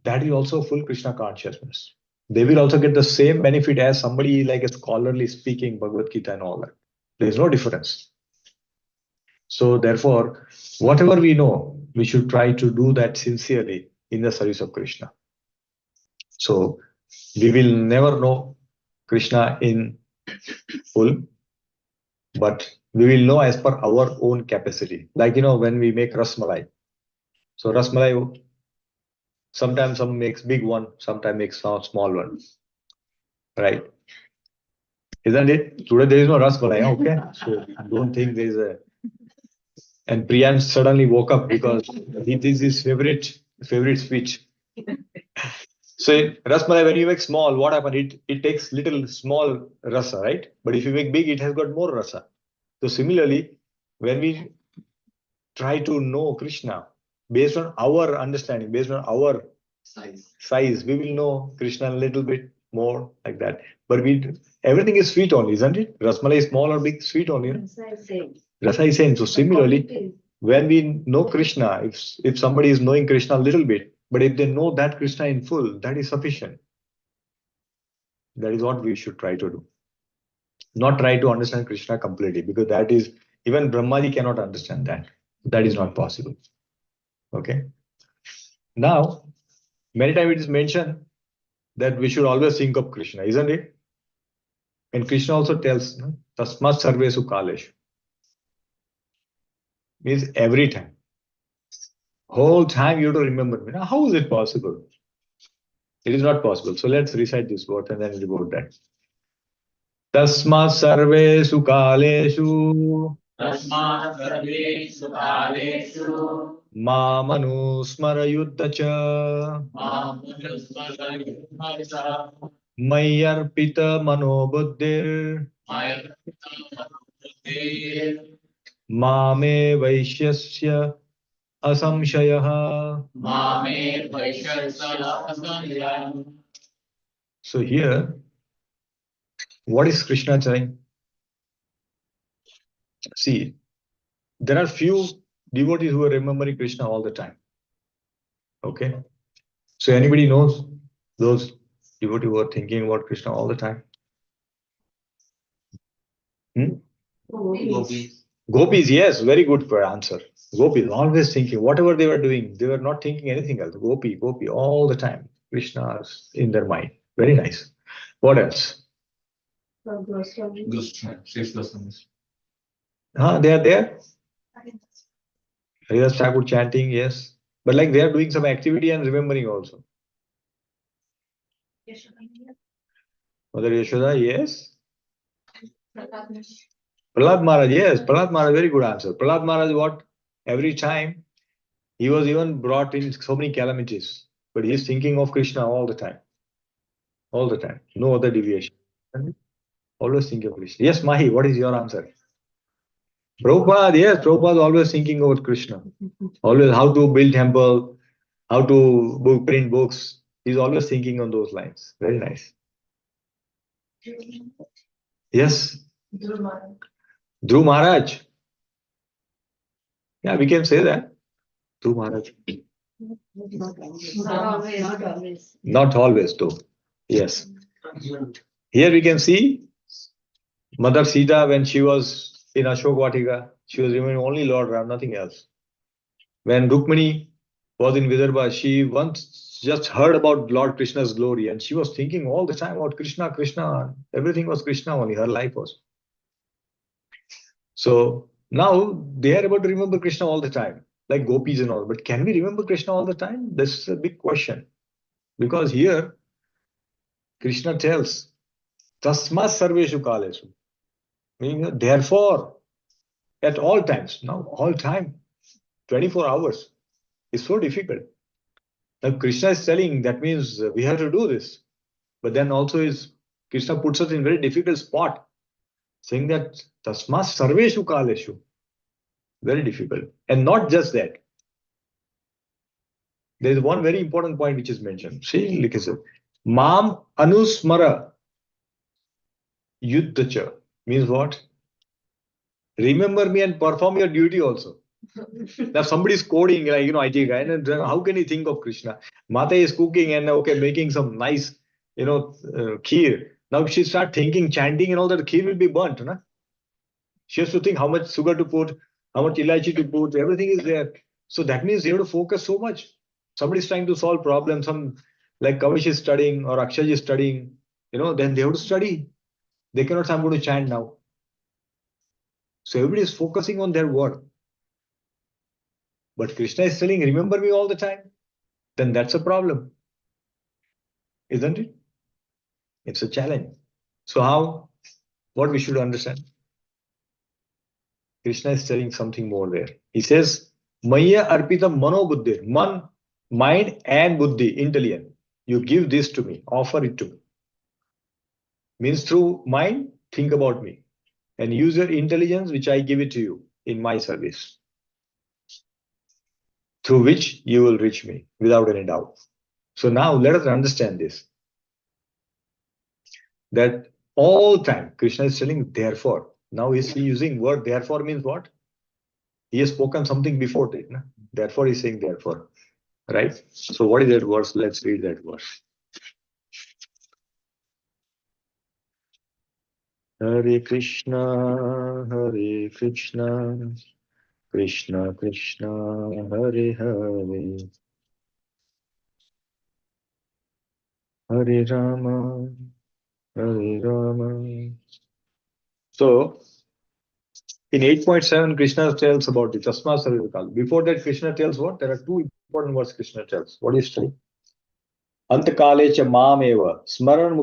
That is also full Krishna consciousness. They will also get the same benefit as somebody like a scholarly speaking Bhagavad Gita and all that. There is no difference. So therefore, whatever we know, we should try to do that sincerely in the service of Krishna. So we will never know Krishna in full, but we will know as per our own capacity. Like, when we make rasmalai. So rasmalai, sometimes some makes big one, sometimes makes small one, right? Isn't it? Today there is no rasmalai, okay? So don't think there is a. And Priyan suddenly woke up because this is his favorite sweet. So rasmalai, when you make small, what happens? It takes little small rasa, right? But if you make big, it has got more rasa. So similarly, when we try to know Krishna based on our understanding, based on our size, we will know Krishna a little bit more like that. But everything is sweet only, isn't it? Rasmalai is small or big, sweet only. Rasa is same. So similarly, when we know Krishna, if somebody is knowing Krishna a little bit, but if they know that Krishna in full, that is sufficient. That is what we should try to do. Not try to understand Krishna completely, because that is, even Brahmaji cannot understand that. That is not possible. Okay. Now, many times it is mentioned that we should always think of Krishna, isn't it? And Krishna also tells, Tasmat Sarvesu Kaleshu. Means every time. Whole time you have to remember me. Now, how is it possible? It is not possible. So let's recite this word and then we'll go that. Tasmat Sarvesu Kaleshu. तस्मात् सर्वेषु कालेषु Mamanu yuddha cha Mayyarpita mano buddhir Mame vaishyasya asamshayah. So here, what is Krishna saying? See, there are few devotees who are remembering Krishna all the time. Okay? So anybody knows those devotees who are thinking about Krishna all the time? Gopis, yes, very good for answer. Gopis, always thinking, whatever they were doing, they were not thinking anything else. Gopi, all the time. Krishna is in their mind. Very nice. What else? They are there. Haridas Thakur chanting, yes. But like they are doing some activity and remembering also. Mother Yashoda, yes. Prahlad Maharaj, yes. Prahlad Maharaj, very good answer. Prahlad Maharaj, what? Every time he was even brought in so many calamities. But he is thinking of Krishna all the time. All the time. No other deviation. Always think of Krishna. Yes, Mahi, what is your answer? Prabhupada, yes, Prabhupada always thinking about Krishna. Always how to build temple, how to print books. He's always thinking on those lines. Very nice. Yes, Dhruv Maharaj. Yeah, we can say that. Dhruv Maharaj. Not always, though. Yes. Here we can see Mother Sita when she was in Ashok Vatika. She was remaining only Lord Ram, nothing else. When Rukmini was in Vidarbha, she once just heard about Lord Krishna's glory and she was thinking all the time about Krishna, Krishna. Everything was Krishna only, her life was. So now they are able to remember Krishna all the time, like gopis and all. But can we remember Krishna all the time? This is a big question. Because here, Krishna tells, Tasma Sarveshu Kaleshu. Meaning, therefore, at all times, now all time, 24 hours, is so difficult. Now Krishna is telling that means we have to do this. But then also is Krishna puts us in very difficult spot, saying that Tasma Sarveshu Kaleshu. Very difficult. And not just that. There is one very important point which is mentioned. See, like I said, Mam Anusmara Yuddhacha means what? Remember me and perform your duty also. Now somebody is coding, like IT guy, and then how can he think of Krishna? Mata is cooking and okay, making some nice, kheer. Now she start thinking, chanting, and all that kheer will be burnt, na? She has to think how much sugar to put, how much ilaichi to put. Everything is there. So that means you have to focus so much. Somebody is trying to solve problems. Some like Kavish is studying or Akshay is studying. Then they have to study. They cannot say, I'm going to chant now. So everybody is focusing on their work. But Krishna is telling, remember me all the time. Then that's a problem. Isn't it? It's a challenge. So how? What we should understand? Krishna is telling something more there. He says, Maya arpita mano buddhi. Mind and buddhi, intelligence. You give this to me. Offer it to me. Means through mind, think about me. And use your intelligence, which I give it to you in my service. Through which you will reach me without any doubt. So now let us understand this. That all time Krishna is telling therefore. Now is he using word therefore means what? He has spoken something before that. Na? Therefore he's saying therefore. Right? So what is that verse? Let's read that verse. Hare Krishna, Krishna Krishna, Hare Hare, Hare Rama, Hare Rama. So in 8.7, Krishna tells about the Tasma Sarvakal. Before that, Krishna tells what? There are two important words Krishna tells. What is telling? Antakale cha mameva smaran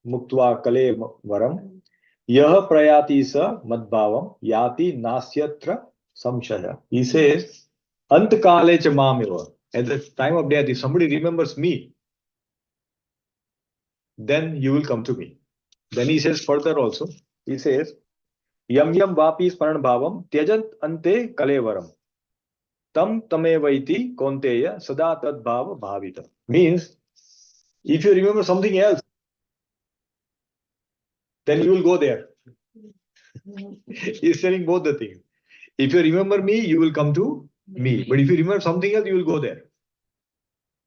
muktva kale varam yah prayati sa madbhavam yati nasyatra samshaya. He says, Antakale cha mamiva. At the time of death, if somebody remembers me, then you will come to me. Then he says further also, he says, Yam yam vapi smaran bhavam tyajant ante kalevaram. Tam tame vaiti konteya sada tad bhava bhavita. Means, if you remember something else, then you will go there. He's telling both the things. If you remember me, you will come to me. But if you remember something else, you will go there.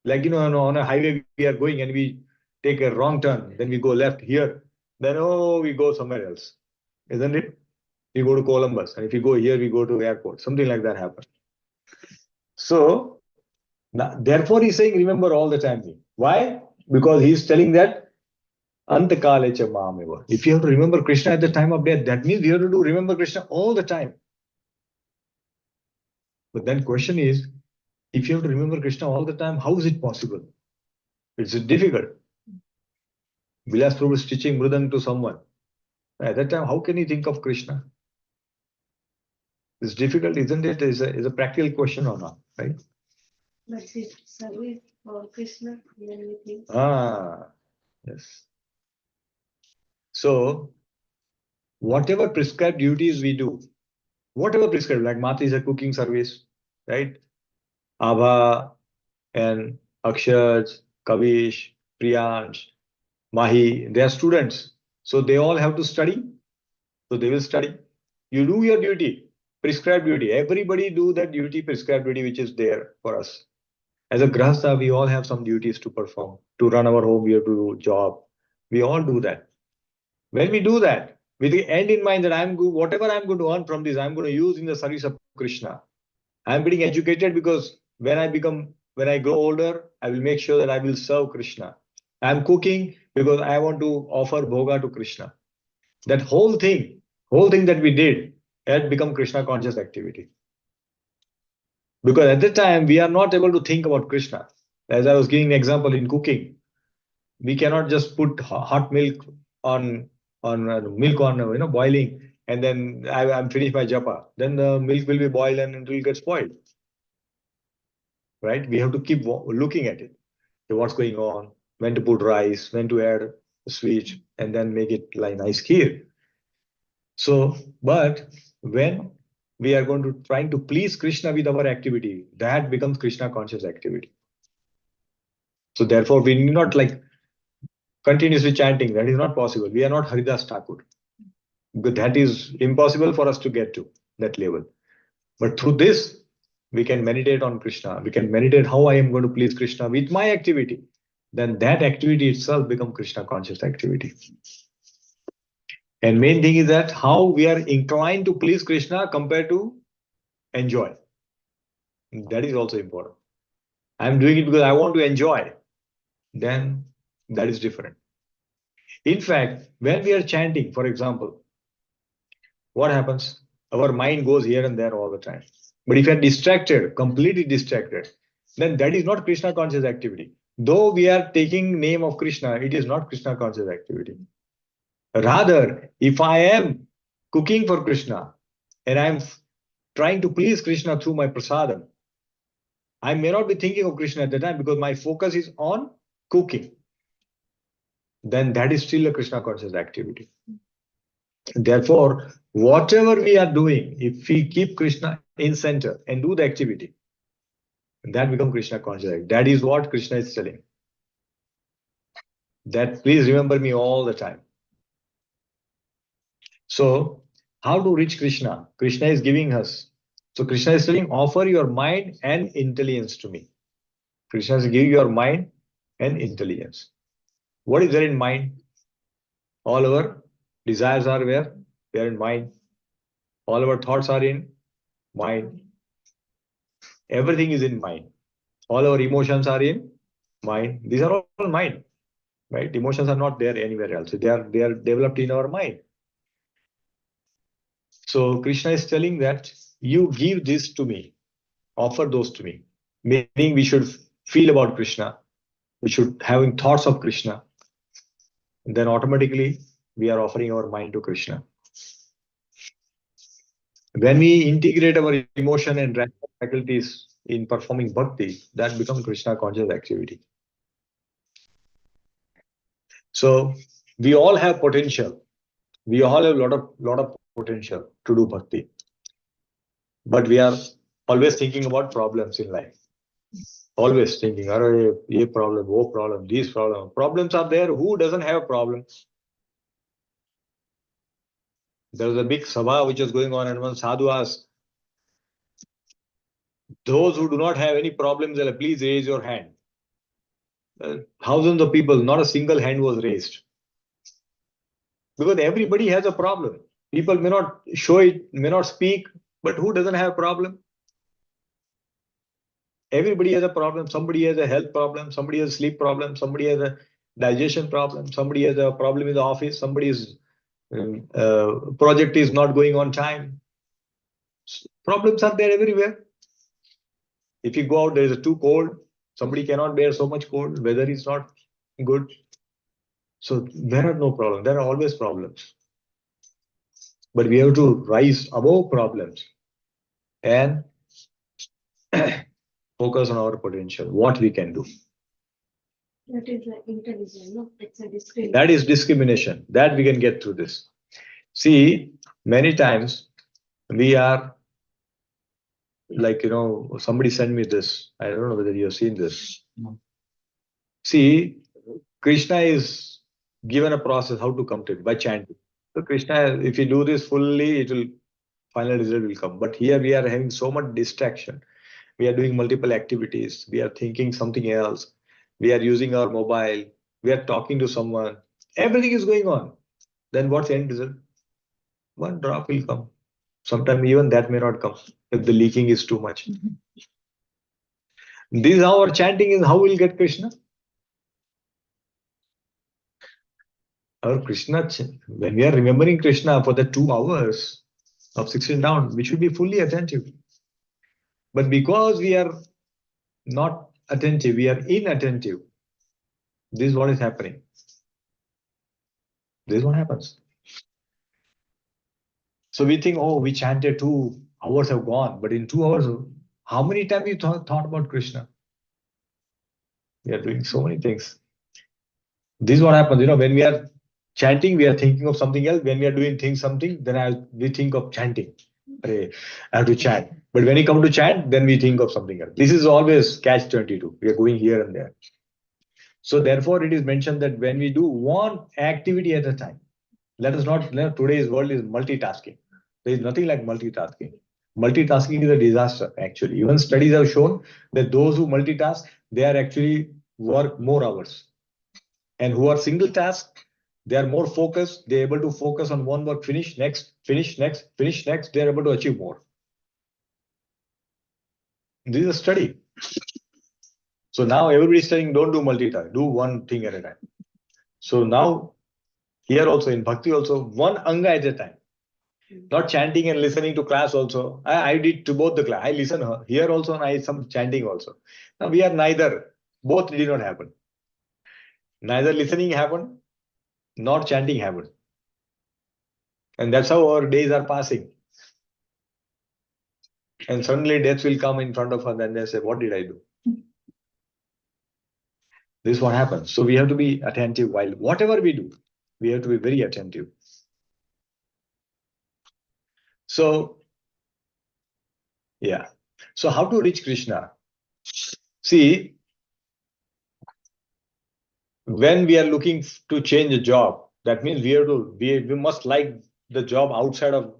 Like, on a highway, we are going and we take a wrong turn, then we go left here, then, we go somewhere else. Isn't it? We go to Columbus. And if we go here, we go to airport. Something like that happens. So, therefore, he's saying, remember all the time me. Why? Because he's telling that, Antakalecha Mameva. If you have to remember Krishna at the time of death, that means you have to remember Krishna all the time. But then question is, if you have to remember Krishna all the time, how is it possible? It's difficult. Vilas Prabhu is teaching Mridang to someone. At that time, how can you think of Krishna? It's difficult, isn't it? It's a practical question or not, right? But it's service for Krishna, then we think. Yes. So, whatever prescribed duties we do, whatever prescribed, like Mata is a cooking service, right? Abha and Akshaj, Kavish, Priyansh, Mahi, they are students. So they all have to study. So they will study. You do your duty, prescribed duty. Everybody do that duty, prescribed duty, which is there for us. As a grahastha, we all have some duties to perform. To run our home, we have to do job. We all do that. When we do that, with the end in mind that whatever I'm going to earn from this, I'm going to use in the service of Krishna. I'm getting educated because when I grow older, I will make sure that I will serve Krishna. I'm cooking because I want to offer bhoga to Krishna. That whole thing that we did had become Krishna conscious activity. Because at the time we are not able to think about Krishna. As I was giving an example in cooking, we cannot just put hot milk on boiling, and then I'm finished my japa. Then the milk will be boiled and it will get spoiled. Right? We have to keep looking at it. What's going on? When to put rice? When to add sweet? And then make it like nice kheer. So, but when we are going to trying to please Krishna with our activity, that becomes Krishna conscious activity. So therefore, we need not like continuously chanting. That is not possible. We are not Haridas Thakur. Because that is impossible for us to get to that level. But through this, we can meditate on Krishna. We can meditate how I am going to please Krishna with my activity. Then that activity itself becomes Krishna conscious activity. And main thing is that how we are inclined to please Krishna compared to enjoy. That is also important. I'm doing it because I want to enjoy. Then that is different. In fact, when we are chanting, for example, what happens? Our mind goes here and there all the time. But if you are distracted, completely distracted, then that is not Krishna conscious activity. Though we are taking name of Krishna, it is not Krishna conscious activity. Rather, if I am cooking for Krishna and I'm trying to please Krishna through my prasadam, I may not be thinking of Krishna at the time because my focus is on cooking. Then that is still a Krishna conscious activity. Therefore, whatever we are doing, if we keep Krishna in center and do the activity, that becomes Krishna conscious. That is what Krishna is telling. That please remember me all the time. So, how to reach Krishna? Krishna is giving us. So Krishna is telling, offer your mind and intelligence to me. Krishna is giving your mind and intelligence. What is there in mind? All our desires are where? They are in mind. All our thoughts are in mind. Everything is in mind. All our emotions are in mind. These are all mind, right? Emotions are not there anywhere else. They are developed in our mind. So Krishna is telling that you give this to me, offer those to me. Meaning we should feel about Krishna. We should having thoughts of Krishna. And then automatically we are offering our mind to Krishna. When we integrate our emotion and rational faculties in performing bhakti, that becomes Krishna conscious activity. So we all have potential. We all have lot of potential to do bhakti, but we are always thinking about problems in life. Always thinking, "Arey, ye problem, wo problem, these problem." Problems are there. Who doesn't have problems? There was a big sabha which was going on, and one sadhu asked, "Those who do not have any problems, please raise your hand." Thousands of people, not a single hand was raised. Because everybody has a problem. People may not show it, may not speak, but who doesn't have a problem? Everybody has a problem. Somebody has a health problem, somebody has a sleep problem, somebody has a digestion problem, somebody has a problem in the office, somebody's project is not going on time. Problems are there everywhere. If you go out, there is too cold. Somebody cannot bear so much cold. Weather is not good. So there are no problems. There are always problems. But we have to rise above problems and focus on our potential, what we can do. That is like intelligence, no? It's a discrimination. That is discrimination. That we can get through this. See, many times we are like, somebody sent me this. I don't know whether you have seen this. No. See, Krishna is given a process how to come to it by chanting. So Krishna, if you do this fully, it will final result will come. But here we are having so much distraction. We are doing multiple activities. We are thinking something else. We are using our mobile. We are talking to someone. Everything is going on. Then what's the end result? One drop will come. Sometimes even that may not come if the leaking is too much. This is how our chanting is. How we'll get Krishna? Our Krishna, when we are remembering Krishna for the 2 hours of 16 down, we should be fully attentive. But because we are not attentive, we are inattentive. This is what is happening. This is what happens. So we think, oh, we chanted 2 hours have gone, but in 2 hours, how many times you thought about Krishna? We are doing so many things. This is what happens, when we are chanting, we are thinking of something else. When we are doing something, then we think of chanting. I have to chant. But when we come to chant, then we think of something else. This is always catch 22. We are going here and there. So therefore, it is mentioned that when we do one activity at a time, let us not, today's world is multitasking. There is nothing like multitasking. Multitasking is a disaster, actually. Even studies have shown that those who multitask, they are actually work more hours. And who are single task, they are more focused. They're able to focus on one work, finish next, finish next, finish next. They're able to achieve more. This is a study. So now everybody's saying, don't do multitask, do one thing at a time. So now, here also in Bhakti also, one anga at a time. Not chanting and listening to class also. I did to both the class. I listen here also and I some chanting also. Now we are neither. Both did not happen. Neither listening happened, nor chanting happened. And that's how our days are passing. And suddenly death will come in front of us and they say, what did I do? This is what happens. So we have to be attentive while whatever we do, we have to be very attentive. So, yeah. So how to reach Krishna? See, when we are looking to change a job, that means we must like the job outside of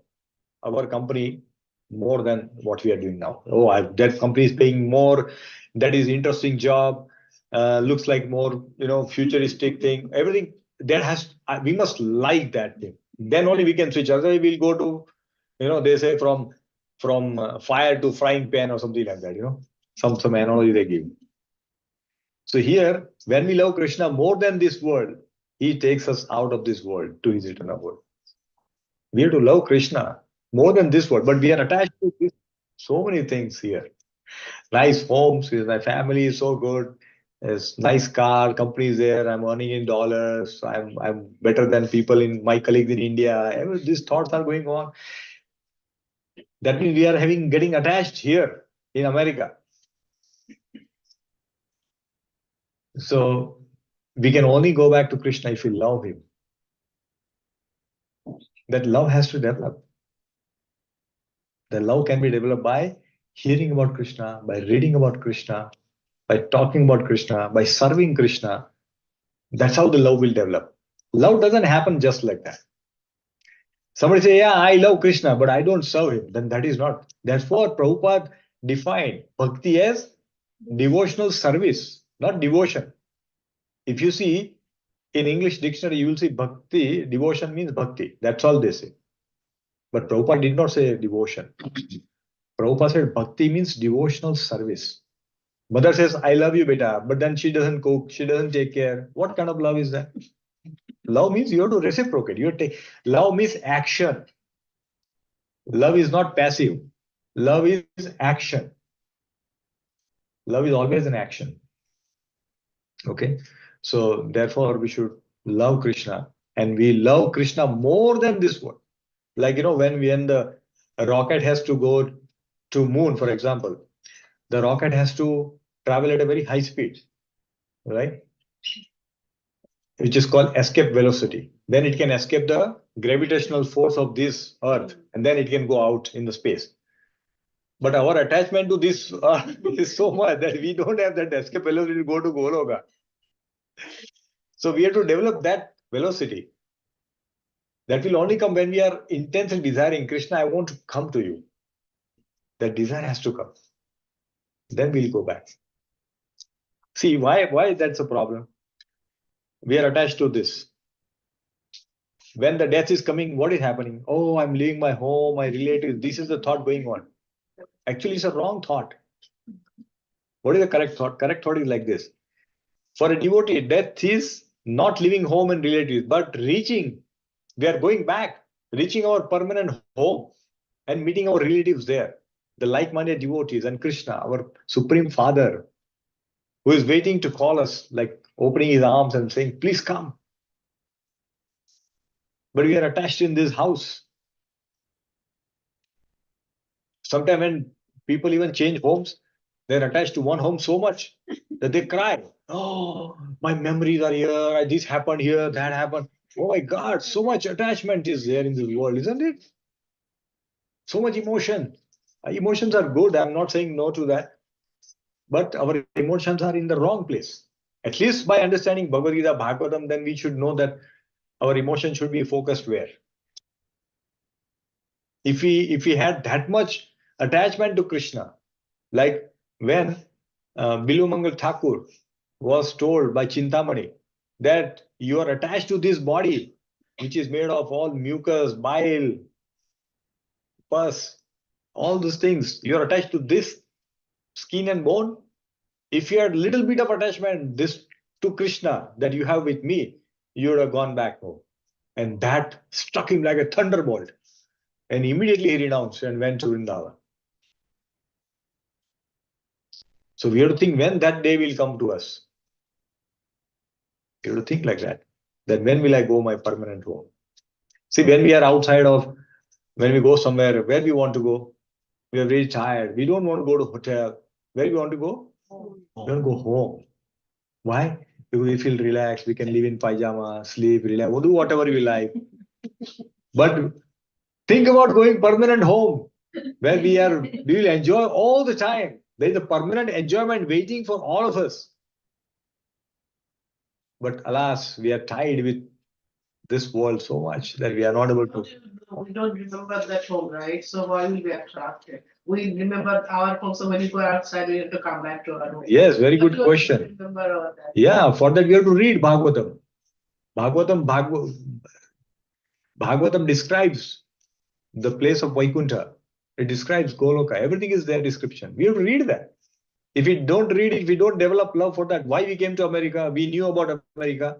our company more than what we are doing now. Oh, that company is paying more. That is interesting job. Looks like more, futuristic thing. Everything that we must like that thing. Then only we can switch. Otherwise, we'll go to, they say from fire to frying pan or something like that. Some analogy they give. So here, when we love Krishna more than this world, he takes us out of this world to his eternal world. We have to love Krishna more than this world, but we are attached to this, so many things here. Nice homes, my family is so good. There's nice car, companies there. I'm earning in dollars. I'm better than people in my colleagues in India. These thoughts are going on. That means we are getting attached here in America. So we can only go back to Krishna if we love him. That love has to develop. The love can be developed by hearing about Krishna, by reading about Krishna, by talking about Krishna, by serving Krishna. That's how the love will develop. Love doesn't happen just like that. Somebody say, yeah, I love Krishna, but I don't serve him. Then that is not. Therefore, Prabhupada defined bhakti as devotional service, not devotion. If you see in English dictionary, you will see bhakti, devotion means bhakti. That's all they say. But Prabhupada did not say devotion. Prabhupada said bhakti means devotional service. Mother says, I love you, beta, but then she doesn't cook, she doesn't take care. What kind of love is that? Love means you have to reciprocate. Love means action. Love is not passive. Love is action. Love is always an action. Okay. So therefore we should love Krishna, and we love Krishna more than this world. Like, when the rocket has to go to moon, for example, the rocket has to travel at a very high speed, right? Which is called escape velocity. Then it can escape the gravitational force of this earth, and then it can go out in the space. But our attachment to this earth is so much that we don't have that escape velocity to go to Goloka. So we have to develop that velocity. That will only come when we are intensely desiring, Krishna, I want to come to you. That desire has to come. Then we'll go back. See, why that's a problem? We are attached to this. When the death is coming, what is happening? Oh, I'm leaving my home, my relatives. This is the thought going on. Actually, it's a wrong thought. What is the correct thought? Correct thought is like this. For a devotee, death is not leaving home and relatives, but reaching. We are going back, reaching our permanent home and meeting our relatives there. The like-minded devotees and Krishna, our Supreme Father, who is waiting to call us, like opening his arms and saying, please come. But we are attached in this house. Sometimes when people even change homes, they're attached to one home so much that they cry. Oh, my memories are here. This happened here, that happened. Oh my God, so much attachment is there in this world, isn't it? So much emotion. Emotions are good. I'm not saying no to that. But our emotions are in the wrong place. At least by understanding Bhagavad Gita, Bhagavatam, then we should know that our emotion should be focused where. If we had that much attachment to Krishna, like when Bilu Mangal Thakur was told by Chintamani that you are attached to this body, which is made of all mucus, bile, pus, all those things, you are attached to this skin and bone. If you had little bit of attachment this to Krishna that you have with me, you would have gone back home. And that struck him like a thunderbolt. And immediately he renounced and went to Vrindavan. So we have to think when that day will come to us. You have to think like that. That when will I go my permanent home? See, when we are outside of, when we go somewhere, where we want to go, we are very tired. We don't want to go to hotel. Where we want to go? Home. We want to go home. Why? Because we feel relaxed. We can live in pajama, sleep, relax, do whatever we like. But think about going permanent home, where we will enjoy all the time. There is a permanent enjoyment waiting for all of us. But alas, we are tied with this world so much that we are not able to. We don't remember that home, right? So why will we attract it? We remember our home, so when we go outside, we have to come back to our home. Yes, very good question. Remember all that. Yeah, for that we have to read Bhagavatam. Bhagavatam describes the place of Vaikuntha. It describes Goloka. Everything is there description. We have to read that. If we don't read it, if we don't develop love for that, why we came to America? We knew about America.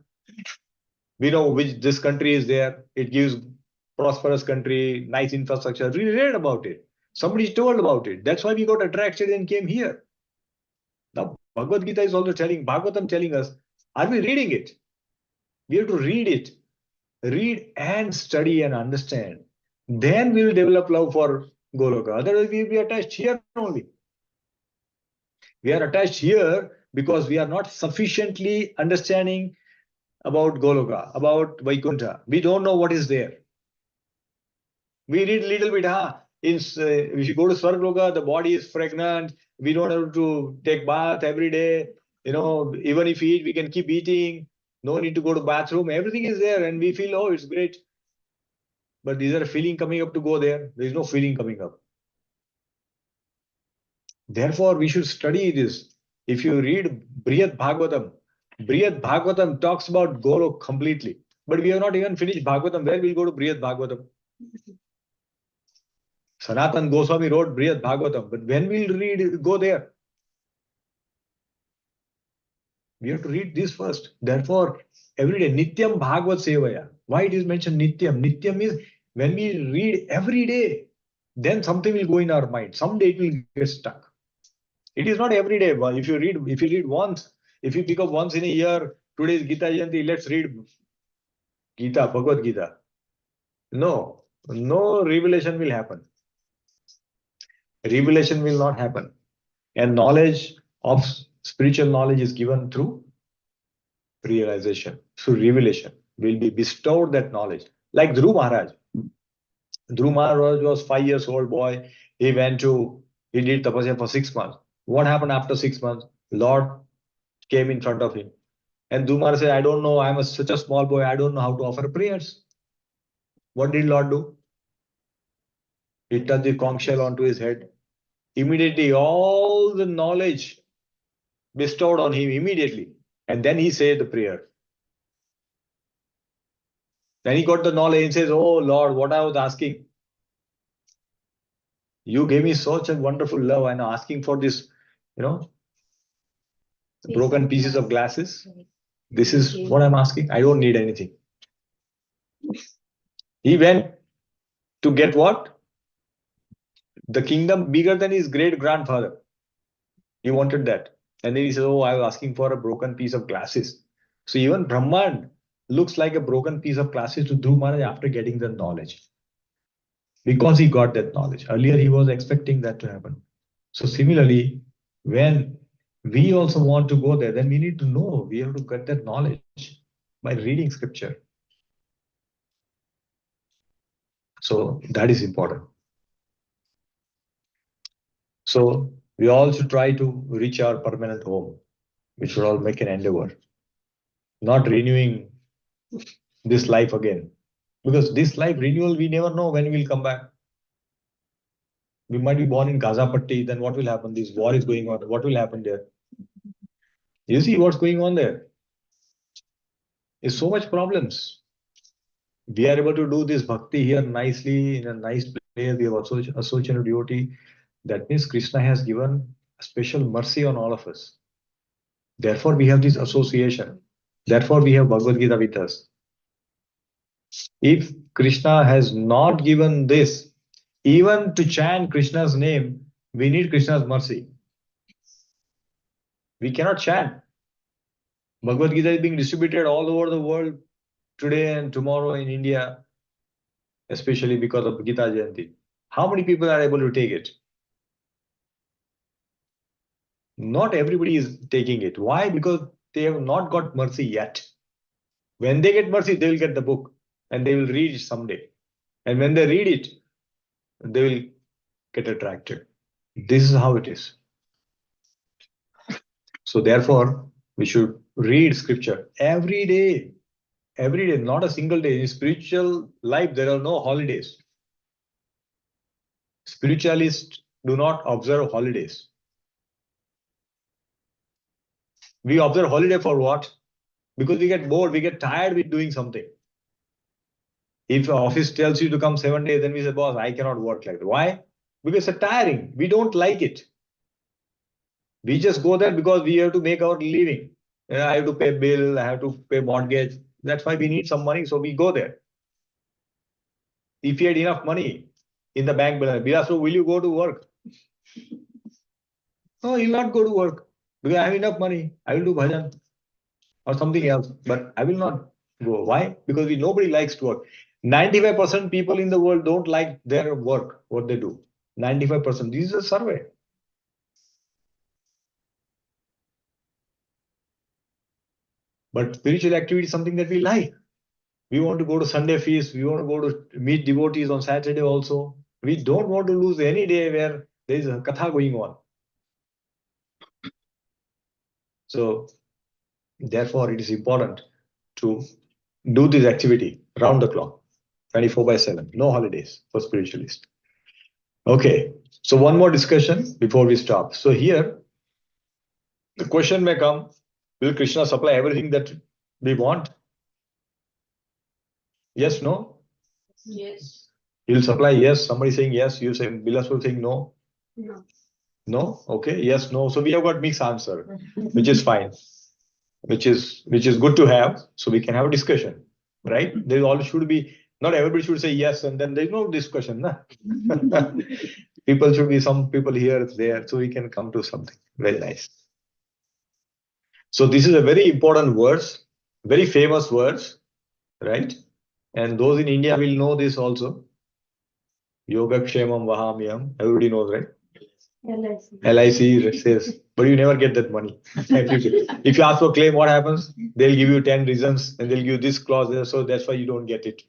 We know which this country is there. It gives prosperous country, nice infrastructure. We read about it. Somebody told about it. That's why we got attracted and came here. Now Bhagavad Gita is also telling, Bhagavatam telling us, are we reading it? We have to read it. Read and study and understand. Then we will develop love for Goloka. Otherwise, we will be attached here only. We are attached here because we are not sufficiently understanding about Goloka, about Vaikuntha. We don't know what is there. We read little bit, if you go to Swargloka, the body is pregnant. We don't have to take bath every day. Even if we eat, we can keep eating. No need to go to bathroom. Everything is there, and we feel, oh, it's great. But is there a feeling coming up to go there? There is no feeling coming up. Therefore, we should study this. If you read Brihad Bhagavatam talks about Golok completely. But we have not even finished Bhagavatam. Where we'll go to Brihad Bhagavatam? Sanatan Goswami wrote Brihad Bhagavatam. But when we'll read, go there. We have to read this first. Therefore, every day, Nityam Bhagavat Sevaya. Why it is mentioned Nityam? Nityam is when we read every day, then something will go in our mind. Someday it will get stuck. It is not every day. But if you read once, if you pick up once in a year, today is Gita Jayanti, let's read Gita, Bhagavad Gita. No revelation will happen. Revelation will not happen. And knowledge of spiritual knowledge is given through realization, through revelation. Will be bestowed that knowledge. Like Dhruv Maharaj. Dhruv Maharaj was 5 years old boy. He did tapasya for 6 months. What happened after 6 months? Lord came in front of him. And Dhruv Maharaj said, I don't know, I'm such a small boy, I don't know how to offer prayers. What did Lord do? He touched the conch shell onto his head. Immediately, all the knowledge bestowed on him immediately. And then he said the prayer. Then he got the knowledge and says, oh Lord, what I was asking. You gave me such a wonderful love and asking for this, broken pieces of glasses. This is what I'm asking. I don't need anything. He went to get what? The kingdom bigger than his great grandfather. He wanted that. And then he said, oh, I was asking for a broken piece of glasses. So even Brahman looks like a broken piece of glasses to Dhruv Maharaj after getting the knowledge. Because he got that knowledge. Earlier he was expecting that to happen. So similarly, when we also want to go there, then we need to know, we have to get that knowledge by reading scripture. So that is important. So we all should try to reach our permanent home. We should all make an endeavor. Not renewing this life again. Because this life renewal, we never know when we'll come back. We might be born in Gazapatti, then what will happen? This war is going on. What will happen there? You see what's going on there? There's so much problems. We are able to do this bhakti here nicely in a nice place. We have also associated devotee. That means Krishna has given a special mercy on all of us. Therefore, we have this association. Therefore, we have Bhagavad Gita with us. If Krishna has not given this, even to chant Krishna's name, we need Krishna's mercy. We cannot chant. Bhagavad Gita is being distributed all over the world today and tomorrow in India, especially because of Gita Jayanti. How many people are able to take it? Not everybody is taking it. Why? Because they have not got mercy yet. When they get mercy, they will get the book and they will read it someday. And when they read it, they will get attracted. This is how it is. So therefore, we should read scripture every day. Every day, not a single day. In spiritual life, there are no holidays. Spiritualists do not observe holidays. We observe holiday for what? Because we get bored, we get tired with doing something. If office tells you to come 7 days, then we say, boss, I cannot work like that. Why? Because it's tiring. We don't like it. We just go there because we have to make our living. I have to pay bill, I have to pay mortgage. That's why we need some money, so we go there. If you had enough money in the bank balance, so will you go to work? No, you'll not go to work because I have enough money. I will do bhajan or something else, but I will not go. Why? Because nobody likes to work. 95% people in the world don't like their work, what they do. 95%. This is a survey. But spiritual activity is something that we like. We want to go to Sunday feast. We want to go to meet devotees on Saturday also. We don't want to lose any day where there is a katha going on. So, therefore, it is important to do this activity round the clock, 24/7, no holidays for spiritualists. Okay, so one more discussion before we stop. So, here the question may come, will Krishna supply everything that we want? Yes, no? Yes. He'll supply yes. Somebody saying yes. You say Bilasur saying no. No. No? Okay. Yes, no. So we have got mixed answer, which is fine. Which is good to have. So we can have a discussion. Right? There all should be not everybody should say yes and then there's no discussion. Nah? People should be some people here, there, so we can come to something. Very nice. So this is a very important verse, very famous verse, right? And those in India will know this also. Yoga Kshemam Vahamyam. Everybody knows, right? LIC says, but you never get that money. If you ask for claim, what happens? They'll give you 10 reasons and they'll give you this clause there, so that's why you don't get it.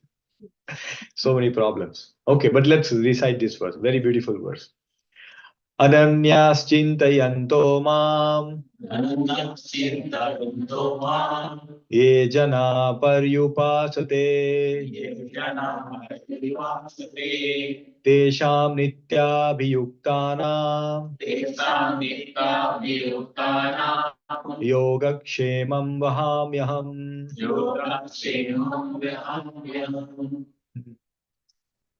So many problems. Okay, but let's recite this verse. Very beautiful verse. Ananyas-chintayanto mam ye jana paryupasate tesham nityabhiyuktanam yogakshemam vahamyaham.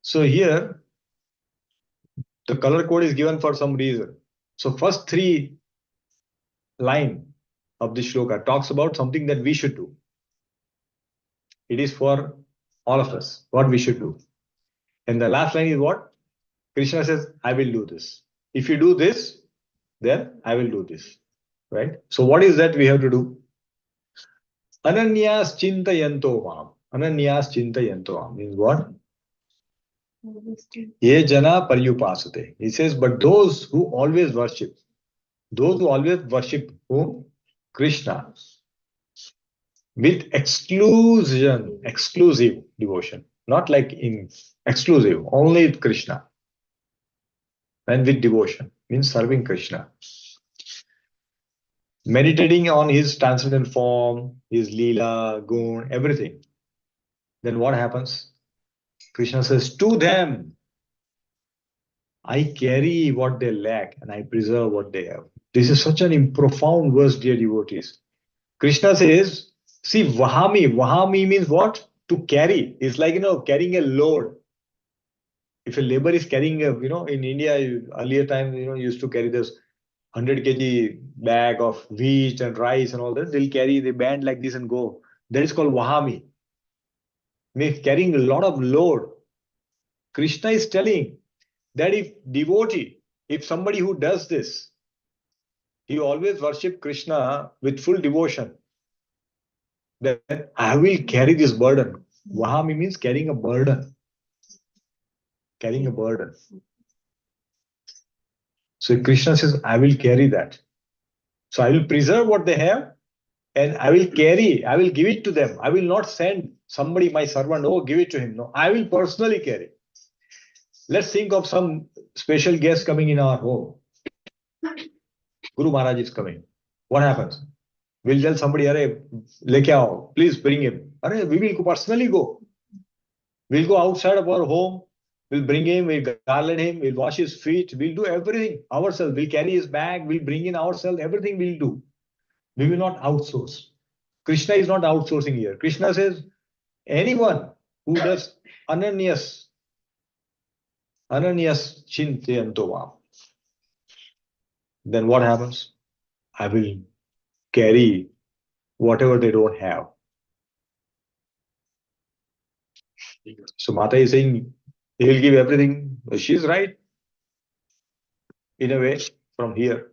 So here the color code is given for some reason. So first three line of this shloka talks about something that we should do. It is for all of us, what we should do. And the last line is what? Krishna says, I will do this. If you do this, then I will do this. Right? So what is that we have to do? Ananyas chintayanto mam. Ananyas chintayanto mam means what? Ye jana paryupasate. He says, but those who always worship whom? Krishna. With exclusive devotion. Not like in exclusive, only Krishna. And with devotion means serving Krishna. Meditating on his transcendental form, his lila, gun, everything. Then what happens? Krishna says, to them, I carry what they lack and I preserve what they have. This is such an profound verse, dear devotees. Krishna says, see, Vahami means what? To carry. It's like, carrying a load. If a labor is carrying in India, earlier time, used to carry this 100 kg bag of wheat and rice and all that. They'll carry the band like this and go. That is called Vahami. Means carrying a lot of load. Krishna is telling that if somebody who does this, he always worship Krishna with full devotion, then I will carry this burden. Vahami means carrying a burden. Carrying a burden. So Krishna says, I will carry that. So I will preserve what they have and I will give it to them. I will not send somebody, my servant, oh, give it to him. No, I will personally carry. Let's think of some special guest coming in our home. Guru Maharaj is coming. What happens? We'll tell somebody, Arey, leke aao, please bring him. Arey, we will personally go. We'll go outside of our home. We'll bring him, we'll garland him, we'll wash his feet, we'll do everything ourselves. We'll carry his bag, we'll bring in ourselves, everything we'll do. We will not outsource. Krishna is not outsourcing here. Krishna says, anyone who does ananyas chintayanto, then what happens? I will carry whatever they don't have. So Mata is saying, he will give everything. She's right. In a way, from here.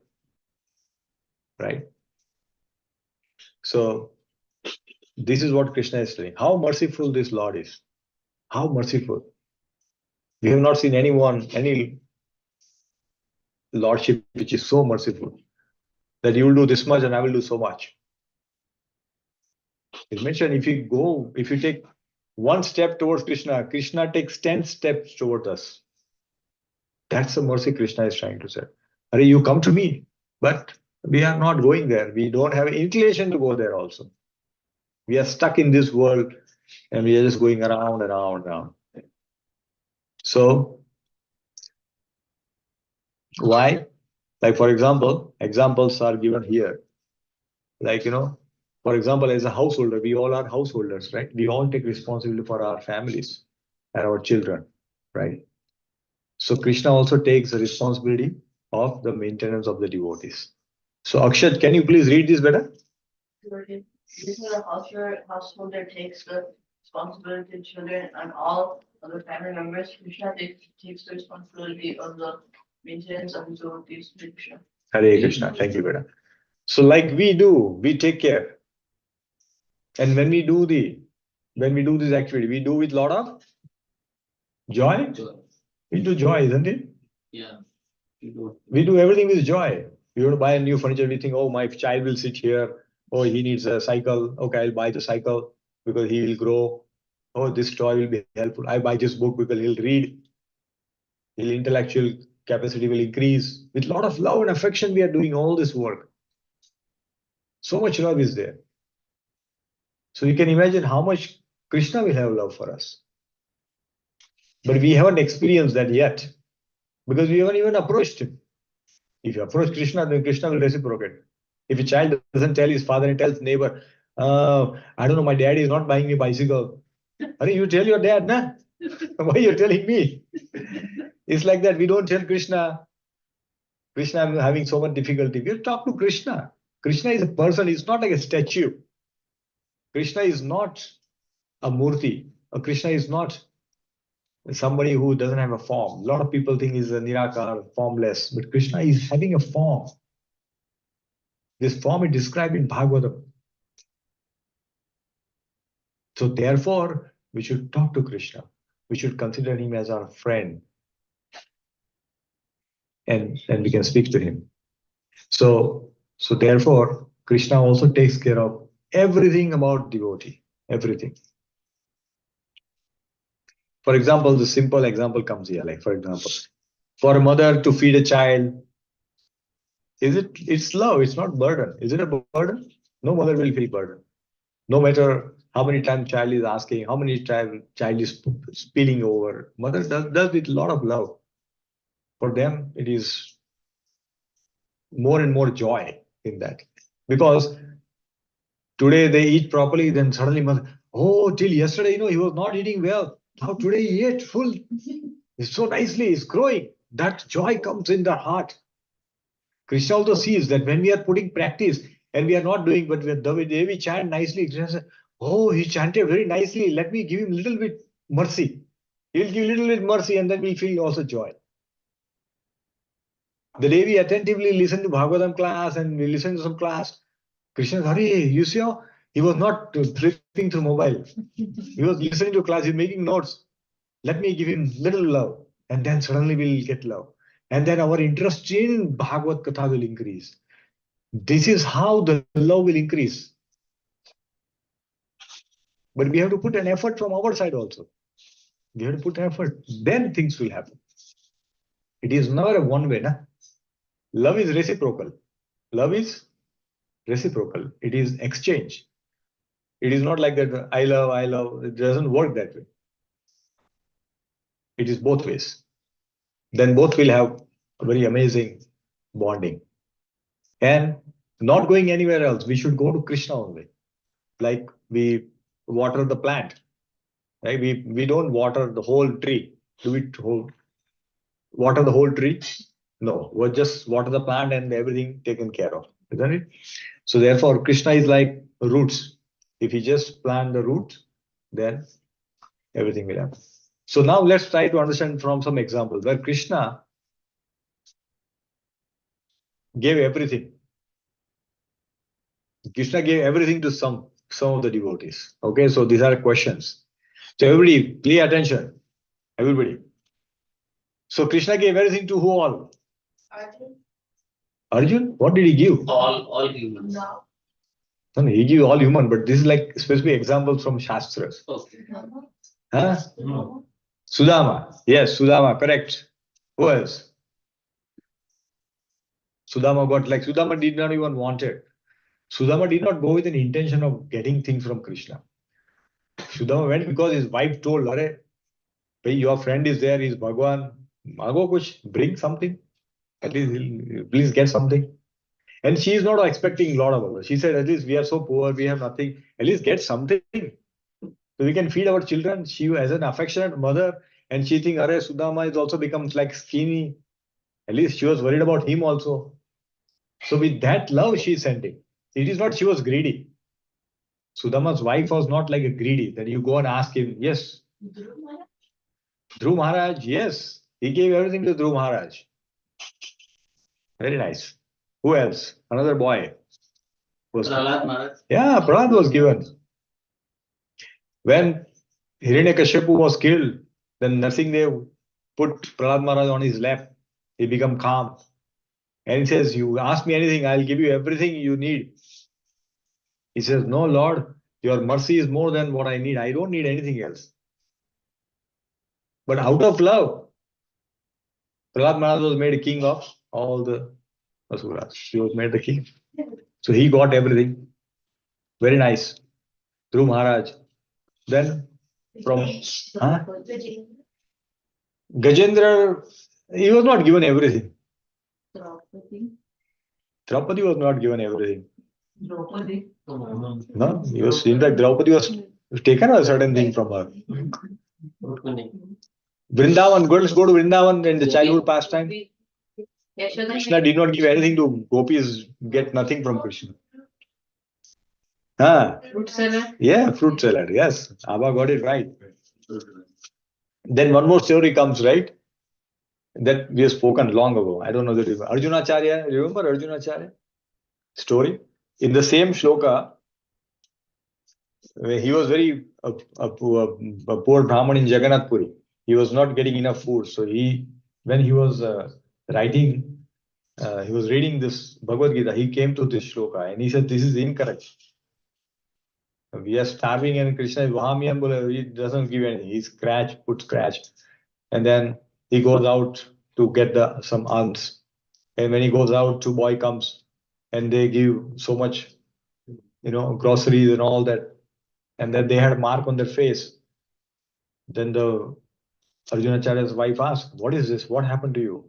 Right? So, this is what Krishna is saying. How merciful this Lord is. How merciful. We have not seen any Lordship which is so merciful that you will do this much and I will do so much. It's mentioned if you take one step towards Krishna, Krishna takes 10 steps towards us. That's the mercy Krishna is trying to say. Hare, you come to me, but we are not going there. We don't have inclination to go there also. We are stuck in this world and we are just going around and around and around. So, why? Like, for example, examples are given here. Like, for example, as a householder, we all are householders, right? We all take responsibility for our families and our children, right? So Krishna also takes the responsibility of the maintenance of the devotees. So Akshat, can you please read this better? This is a householder takes the responsibility of children and all other family members. Krishna takes the responsibility of the maintenance of the devotees. Krishna. Hare Krishna. Thank you, Beta. So like we take care. And when we do this activity, we do with a lot of joy. We do joy, isn't it? Yeah. We do everything with joy. We want to buy a new furniture, we think, oh, my child will sit here. Oh, he needs a cycle. Okay, I'll buy the cycle because he will grow. Oh, this toy will be helpful. I buy this book because he'll read. His intellectual capacity will increase. With a lot of love and affection, we are doing all this work. So much love is there. So you can imagine how much Krishna will have love for us. But we haven't experienced that yet because we haven't even approached him. If you approach Krishna, then Krishna will reciprocate. If a child doesn't tell his father and tells neighbor, I don't know, my dad is not buying me bicycle. You tell your dad, nah? Why you're telling me? It's like that. We don't tell Krishna, I'm having so much difficulty. We talk to Krishna. Krishna is a person, he's not like a statue. Krishna is not a murti. Or Krishna is not somebody who doesn't have a form. A lot of people think he's a nirakar, formless, but Krishna is having a form. This form is described in Bhagavatam. So therefore, we should talk to Krishna. We should consider him as our friend. And we can speak to him. So therefore, Krishna also takes care of everything about devotee. Everything. For example, the simple example comes here. Like, for example, for a mother to feed a child, it's love, it's not burden. Is it a burden? No mother will feel burden. No matter how many times child is asking, how many times child is spilling over, mother does with a lot of love. For them, it is more and more joy in that. Because today they eat properly, then suddenly mother, oh, till yesterday, he was not eating well. Now today he ate full. It's so nicely, it's growing. That joy comes in the heart. Krishna also sees that when we are putting practice and we are not doing, but the way we chant nicely, Krishna says, oh, he chanted very nicely. Let me give him a little bit mercy. He'll give a little bit mercy and then we'll feel also joy. The day we attentively listen to Bhagavatam class and we listen to some class, Krishna, Hari, you see how he was not flipping through mobile. He was listening to class, he's making notes. Let me give him little love. And then suddenly we'll get love. And then our interest in Bhagavad Katha will increase. This is how the love will increase. But we have to put an effort from our side also. We have to put effort. Then things will happen. It is never a one way. Na? Love is reciprocal. Love is reciprocal. It is exchange. It is not like that, I love. It doesn't work that way. It is both ways. Then both will have a very amazing bonding. And not going anywhere else. We should go to Krishna only. Like we water the plant. Right? We don't water the whole tree. Do we water the whole tree? No, we just water the plant and everything taken care of, isn't it? So therefore, Krishna is like roots. If you just plant the roots, then everything will happen. So now let's try to understand from some examples where Krishna gave everything. Krishna gave everything to some of the devotees. Okay, so these are questions. So everybody, pay attention. Everybody. So Krishna gave everything to who all? Arjun? Arjun? What did he give? All humans. No. No, he gives all human, but this is like specific examples from Shastras. Okay. Huh? No. Sudama. Yes, Sudama, correct. Who else? Sudama got like Sudama did not even want it. Sudama did not go with an intention of getting things from Krishna. Sudama went because his wife told, Are, bhai, your friend is there, he's Bhagwan. Mago kuch, bring something. At least please get something. And she is not expecting a lot of us. She said, at least we are so poor, we have nothing. At least get something. So we can feed our children. She as an affectionate mother, and she think, Are, Sudama is also becomes like skinny. At least she was worried about him also. So with that love, she sent him. It is not she was greedy. Sudama's wife was not like a greedy. Then you go and ask him, yes, Dhruv Maharaj, yes. He gave everything to Dhruv Maharaj. Very nice. Who else? Another boy. Was, Prahlad Maharaj. yeah, Prahlad was given. When Hiranyakashipu was killed, then Narsimhadev put Prahlad Maharaj on his lap. He became calm. And he says, you ask me anything, I'll give you everything you need. He says, no, Lord, your mercy is more than what I need. I don't need anything else. But out of love, Prahlad Maharaj was made king of all the asuras. He was made the king. So he got everything. Very nice. Dhruv Maharaj. Then from Gajendra, he was not given everything. Draupadi was not given everything. No, he was in fact Draupadi was taken a certain thing from her. Vrindavan, let's go to Vrindavan in the childhood pastime. Krishna did not give anything to gopis, get nothing from Krishna. Fruit salad. Yeah, fruit salad. Yes, Abba got it right. Then one more story comes, right? That we have spoken long ago. I don't know the remember. Arjunacharya, remember Arjunacharya? Story? In the same shloka, he was very a poor Brahman in Jagannath Puri. He was not getting enough food. So when he was writing, he was reading this Bhagavad Gita, he came to this shloka and he said, this is incorrect. We are starving and Krishna is Vahamyam, he doesn't give anything. He put scratch. And then he goes out to get some alms. And when he goes out, two boy comes and they give so much, groceries and all that. And then they had a mark on their face. Then the Arjunacharya's wife asked, what is this? What happened to you?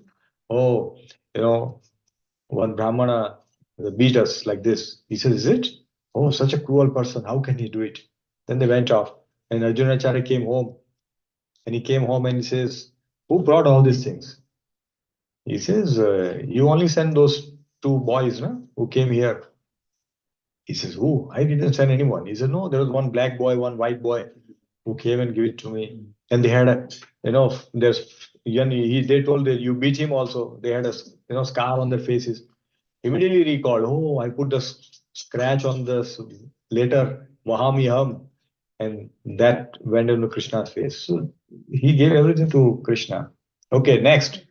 Oh, one Brahmana beat us like this. He says, is it? Oh, such a cruel person. How can he do it? Then they went off. And Arjunacharya came home. And he came home and he says, who brought all these things? He says, you only send those two boys, no, who came here. He says, who? I didn't send anyone. He said, no, there was one black boy, one white boy who came and gave it to me. And they had they told that you beat him also. They had a scar on their faces. Immediately recalled, oh, I put the scratch on this later, Vahamiham. And that went into Krishna's face. So he gave everything to Krishna. Okay, next.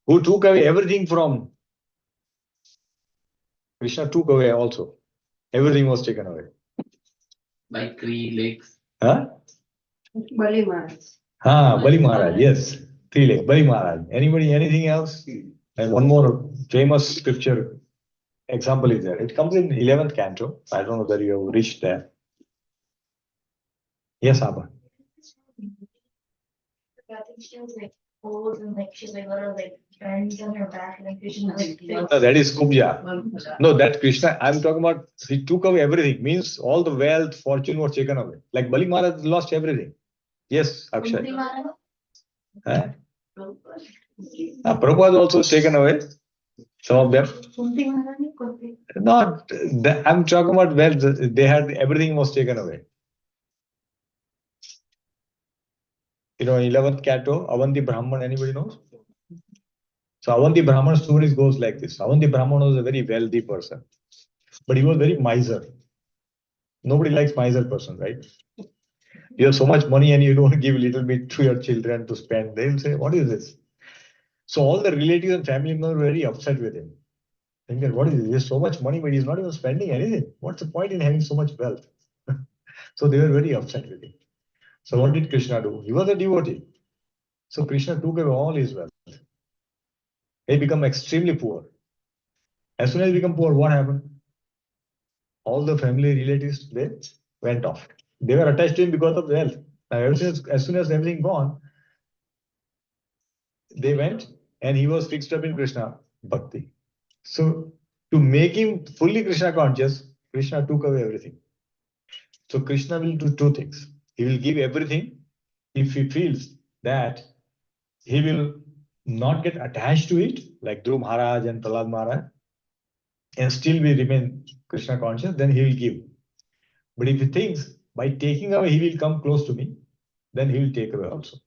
Who took away everything from Krishna took away also. Everything was taken away. Like 3 legs. Huh? Bali Maharaj. Bali Maharaj, yes. 3 legs. Bali Maharaj. Anybody, anything else? And one more famous scripture example is there. It comes in 11th canto. I don't know whether you have reached there. Yes, Abba. I think she was like old and like she's like little like bends on her back and then Krishna like No, that is Kubja. No, that Krishna, I'm talking about, he took away everything. Means all the wealth, fortune was taken away. Like Bali Maharaj lost everything. Yes, Akshay. Huh? Prabhupada also taken away. Some of them. Not, I'm talking about wealth. They had, everything was taken away. 11th canto, Avanti Brahman, anybody knows? So Avanti Brahman stories goes like this. Avanti Brahman was a very wealthy person, but he was very miser. Nobody likes miser person, right? You have so much money and you don't give a little bit to your children to spend. They will say, what is this? So all the relatives and family members were very upset with him. Thinking, what is this? He has so much money, but he's not even spending anything. What's the point in having so much wealth? So they were very upset with him. So what did Krishna do? He was a devotee. So Krishna took away all his wealth. He became extremely poor. As soon as he became poor, what happened? All the family relatives, they went off. They were attached to him because of wealth. Now, as soon as everything gone, they went and he was fixed up in Krishna bhakti. So to make him fully Krishna conscious, Krishna took away everything. So Krishna will do two things. He will give everything if he feels that he will not get attached to it, like Dhruv Maharaj and Prahlad Maharaj, and still we remain Krishna conscious, then he will give. But if he thinks by taking away he will come close to me, then he will take away also.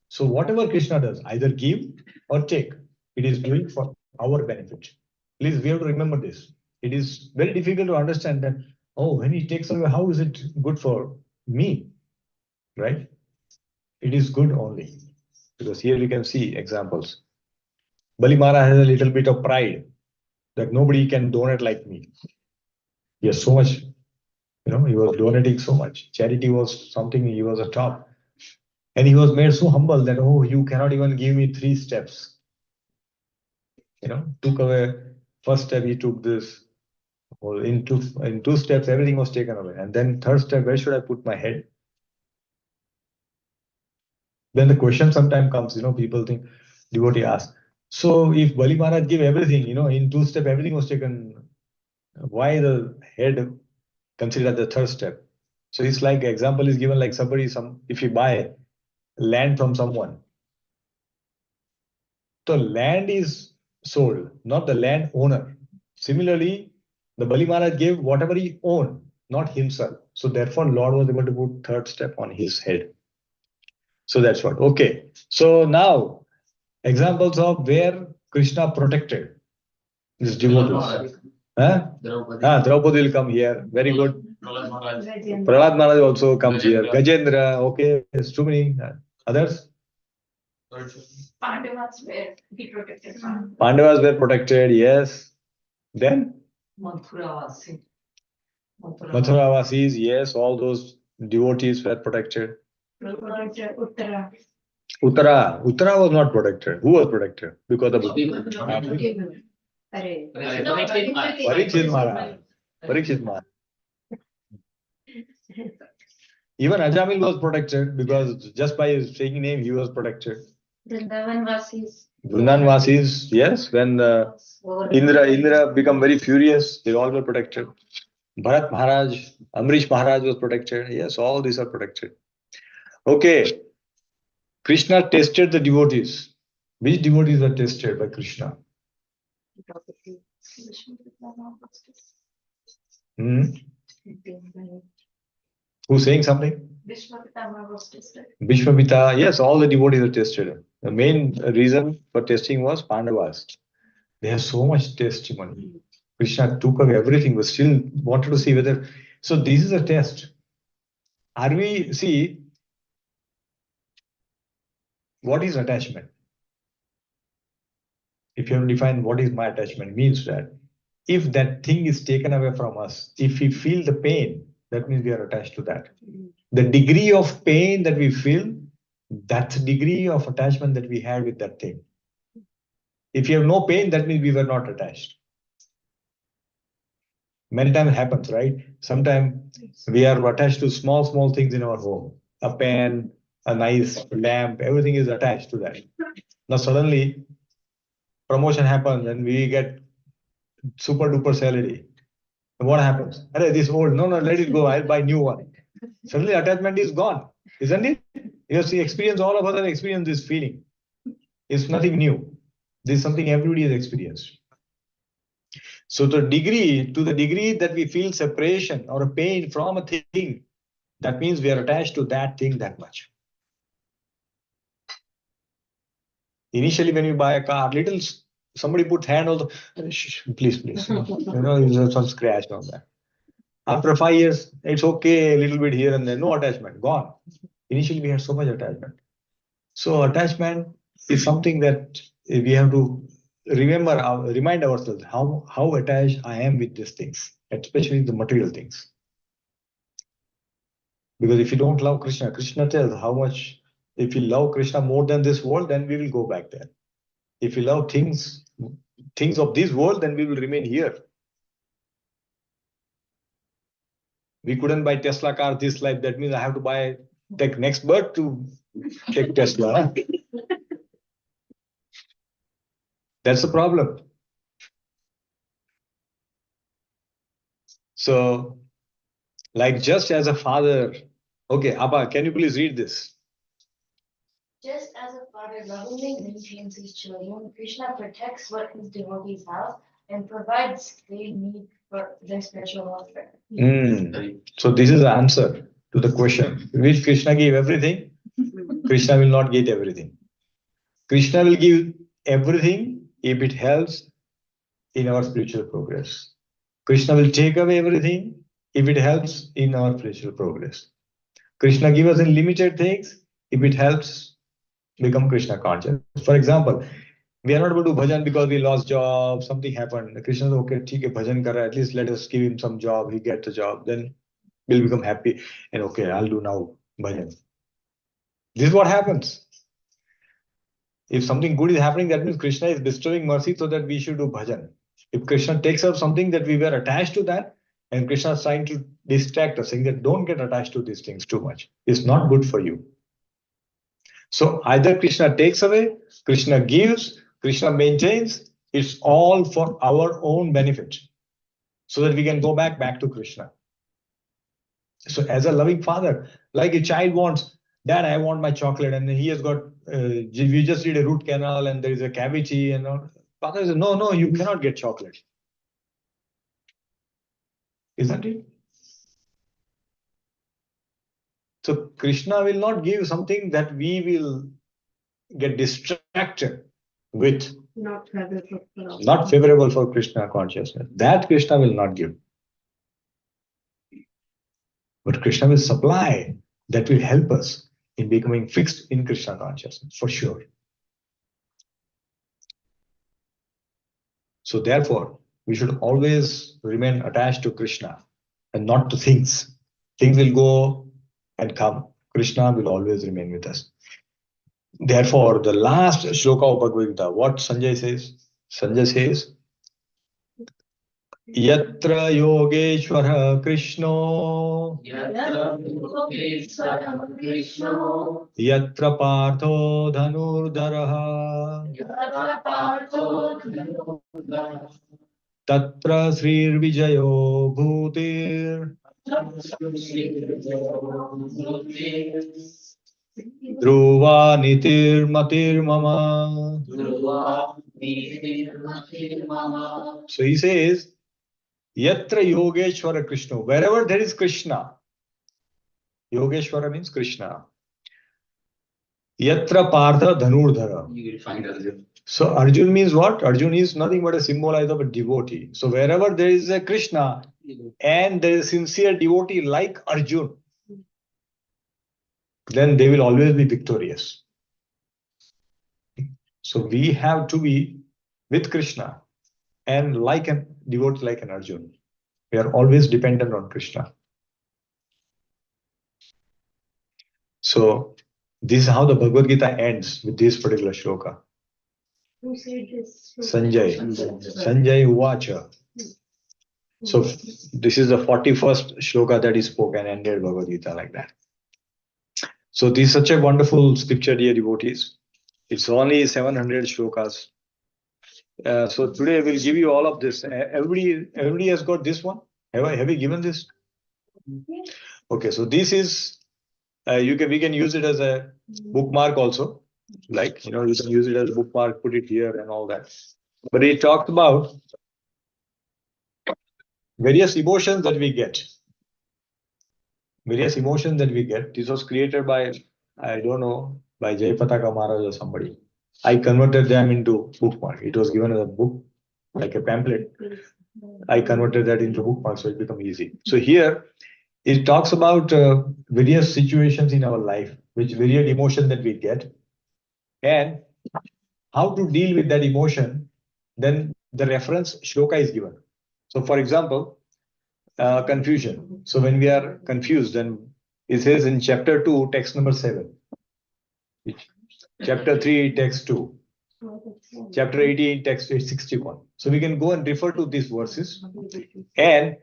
So whatever Krishna does, either give or take, it is doing for our benefit. Please, we have to remember this. It is very difficult to understand that, oh, when he takes away, how is it good for me? Right? It is good only. Because here we can see examples. Bali Maharaj has a little bit of pride that nobody can donate like me. He has so much, he was donating so much. Charity was something, he was a top. And he was made so humble that, oh, you cannot even give me 3 steps. Took away, first step he took this, or in 2 steps, everything was taken away. And then third step, where should I put my head? Then the question sometimes comes, people think, devotee asks, so if Bali Maharaj gave everything, in 2 steps, everything was taken, why the head considered the third step? So it's like example is given like somebody, if you buy land from someone, the land is sold, not the land owner. Similarly, the Bali Maharaj gave whatever he owned, not himself. So therefore, Lord was able to put third step on his head. So that's what. Okay. So now, examples of where Krishna protected his devotees. Huh? Draupadi will come here. Very good. Prahlad Maharaj also comes here. Gajendra, okay, there's too many. Others? Pandavas were he protected from. Pandavas were protected, yes. Then? Mathuravasis, yes, all those devotees were protected. Uttara. Uttara was not protected. Who was protected? Because of Parikshit Maharaj. Parikshit Maharaj. Even Ajamil was protected because just by his taking name, he was protected. Vrindavan Vasis. Vrindavan Vasis, yes, when Indra become very furious, they all were protected. Bharat Maharaj, Amrish Maharaj was protected. Yes, all these are protected. Okay. Krishna tested the devotees. Which devotees were tested by Krishna? Hmm? Who's saying something? Bhishmapita, yes, all the devotees are tested. The main reason for testing was Pandavas. They have so much testimony. Krishna took away everything, but still wanted to see whether. So this is a test. See, what is attachment? If you have to define what is my attachment, means that if that thing is taken away from us, if we feel the pain, that means we are attached to that. The degree of pain that we feel, that's the degree of attachment that we had with that thing. If you have no pain, that means we were not attached. Many times it happens, right? Sometimes we are attached to small things in our home. A pen, a nice lamp, everything is attached to that. Now suddenly promotion happens and we get super duper salary. And what happens? This old, no, let it go. I'll buy new one. Suddenly attachment is gone, isn't it? You see, all of us have experienced this feeling. It's nothing new. This is something everybody has experienced. So to the degree that we feel separation or a pain from a thing, that means we are attached to that thing that much. Initially, when you buy a car, somebody put hand on the, please. There's some scratch on that. After 5 years, it's okay, a little bit here and there, no attachment, gone. Initially, we had so much attachment. So attachment is something that we have to remind ourselves how attached I am with these things, especially the material things. Because if you don't love Krishna, Krishna tells how much, if you love Krishna more than this world, then we will go back there. If you love things of this world, then we will remain here. We couldn't buy Tesla car this life. That means I have to take next birth to take Tesla. That's the problem. So, like just as a father, okay, Abba, can you please read this? Just as a father lovingly maintains his children, Krishna protects what his devotees have and provides they need for their spiritual welfare. So this is the answer to the question. Will Krishna give everything? Krishna will not get everything. Krishna will give everything if it helps in our spiritual progress. Krishna will take away everything if it helps in our spiritual progress. Krishna gives us unlimited things if it helps become Krishna conscious. For example, we are not able to bhajan because we lost job, something happened. Krishna says, okay, theek hai, bhajan kar raha hai, at least let us give him some job, he gets the job, then we'll become happy. And okay, I'll do now bhajan. This is what happens. If something good is happening, that means Krishna is bestowing mercy so that we should do bhajan. If Krishna takes up something that we were attached to that, and Krishna is trying to distract us, saying that don't get attached to these things too much. It's not good for you. So either Krishna takes away, Krishna gives, Krishna maintains. It's all for our own benefit, so that we can go back to Krishna. So as a loving father, like a child wants, Dad, I want my chocolate, and he has got, we just did a root canal and there is a cavity and all. Father says, no, you cannot get chocolate. Isn't it? So Krishna will not give something that we will get distracted with. Not favorable. Not favorable for Krishna consciousness. That Krishna will not give. But Krishna will supply that will help us in becoming fixed in Krishna consciousness, for sure. So therefore, we should always remain attached to Krishna and not to things. Things will go and come. Krishna will always remain with us. Therefore, the last shloka of Bhagavad Gita, what Sanjay says? Sanjay says, Yatra Yogeshwara Krishno Yatra Partho Dhanurdharaha Tatra Srir Vijayo Bhutir Dhruva Nitir Matir Mama. So he says, Yatra Yogeshwara Krishna. Wherever there is Krishna, Yogeshwara means Krishna. Yatra Partha Dhanurdhara. You will find Arjun. So Arjun means what? Arjun is nothing but a symbol of a devotee. So wherever there is a Krishna and there is a sincere devotee like Arjun, then they will always be victorious. So we have to be with Krishna and like a devotee like an Arjun. We are always dependent on Krishna. So this is how the Bhagavad Gita ends with this particular shloka. Who said this? Sanjay. Sanjay Uvacha. So this is the 41st shloka that is spoken and ended Bhagavad Gita like that. So this is such a wonderful scripture, dear devotees. It's only 700 shlokas. So today we'll give you all of this. Everybody has got this one. Have we given this? Okay, so this is we can use it as a bookmark also. Like you can use it as a bookmark, put it here and all that. But it talks about various emotions that we get. Various emotions that we get. This was created by, I don't know, by Jayapataka Maharaj or somebody. I converted them into bookmark. It was given as a book, like a pamphlet. I converted that into bookmark, so it became easy. So here, it talks about various situations in our life, which various emotion that we get, and how to deal with that emotion then the reference shloka is given. So for example, confusion. So when we are confused, then it says in chapter 2, text number 7. Chapter 3, text 2. Chapter 18, text 61. So we can go and refer to these verses, and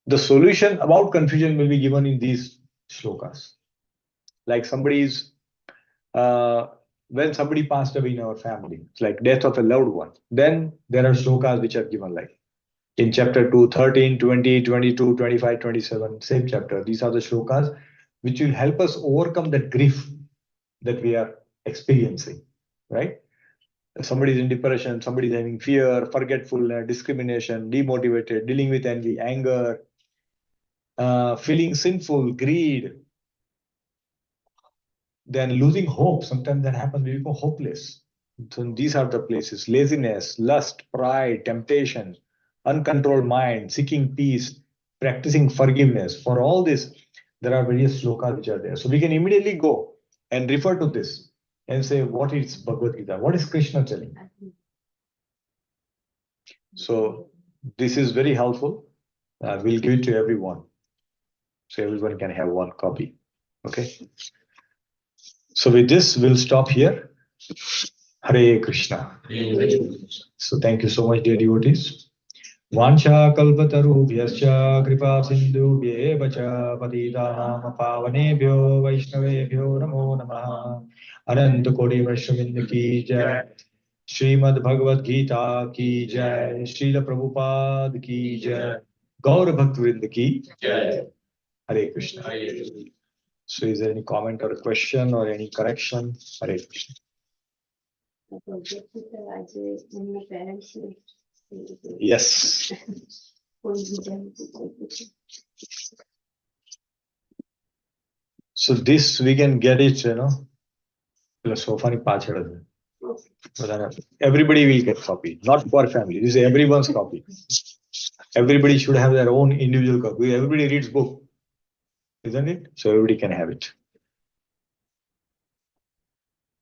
the solution about confusion will be given in these shlokas. Like when somebody passed away in our family, it's like death of a loved one, then there are shlokas which are given, like in chapter 2, 13, 20, 22, 25, 27, same chapter. These are the shlokas which will help us overcome that grief that we are experiencing, right? Somebody is in depression, somebody is having fear, forgetfulness, discrimination, demotivated, dealing with envy, anger, feeling sinful, greed, then losing hope. Sometimes that happens, we become hopeless. So these are the places: laziness, lust, pride, temptation, uncontrolled mind, seeking peace, practicing forgiveness. For all this, there are various shlokas which are there. So we can immediately go and refer to this and say, what is Bhagavad Gita? What is Krishna telling? So this is very helpful. We'll give it to everyone, so everyone can have one copy. Okay. So with this, we'll stop here. Hare Krishna. So thank you so much, dear devotees. Vansha kalpatarubhyascha kripa sindhubhyeva cha patitanam pavanebhyo vaishnavebhyo namo namaha. Anant kodi vaishnavind ki jai. Srimad Bhagavad Gita ki jai. Srila Prabhupada ki jai. Gaur Bhaktavrind ki jai. Hare Krishna. So is there any comment or a question or any correction? Hare Krishna. Yes. So this we can get it, so funny pachad. Everybody will get copy, not for family. This is everyone's copy. Everybody should have their own individual copy. Everybody reads book, isn't it? So everybody can have it.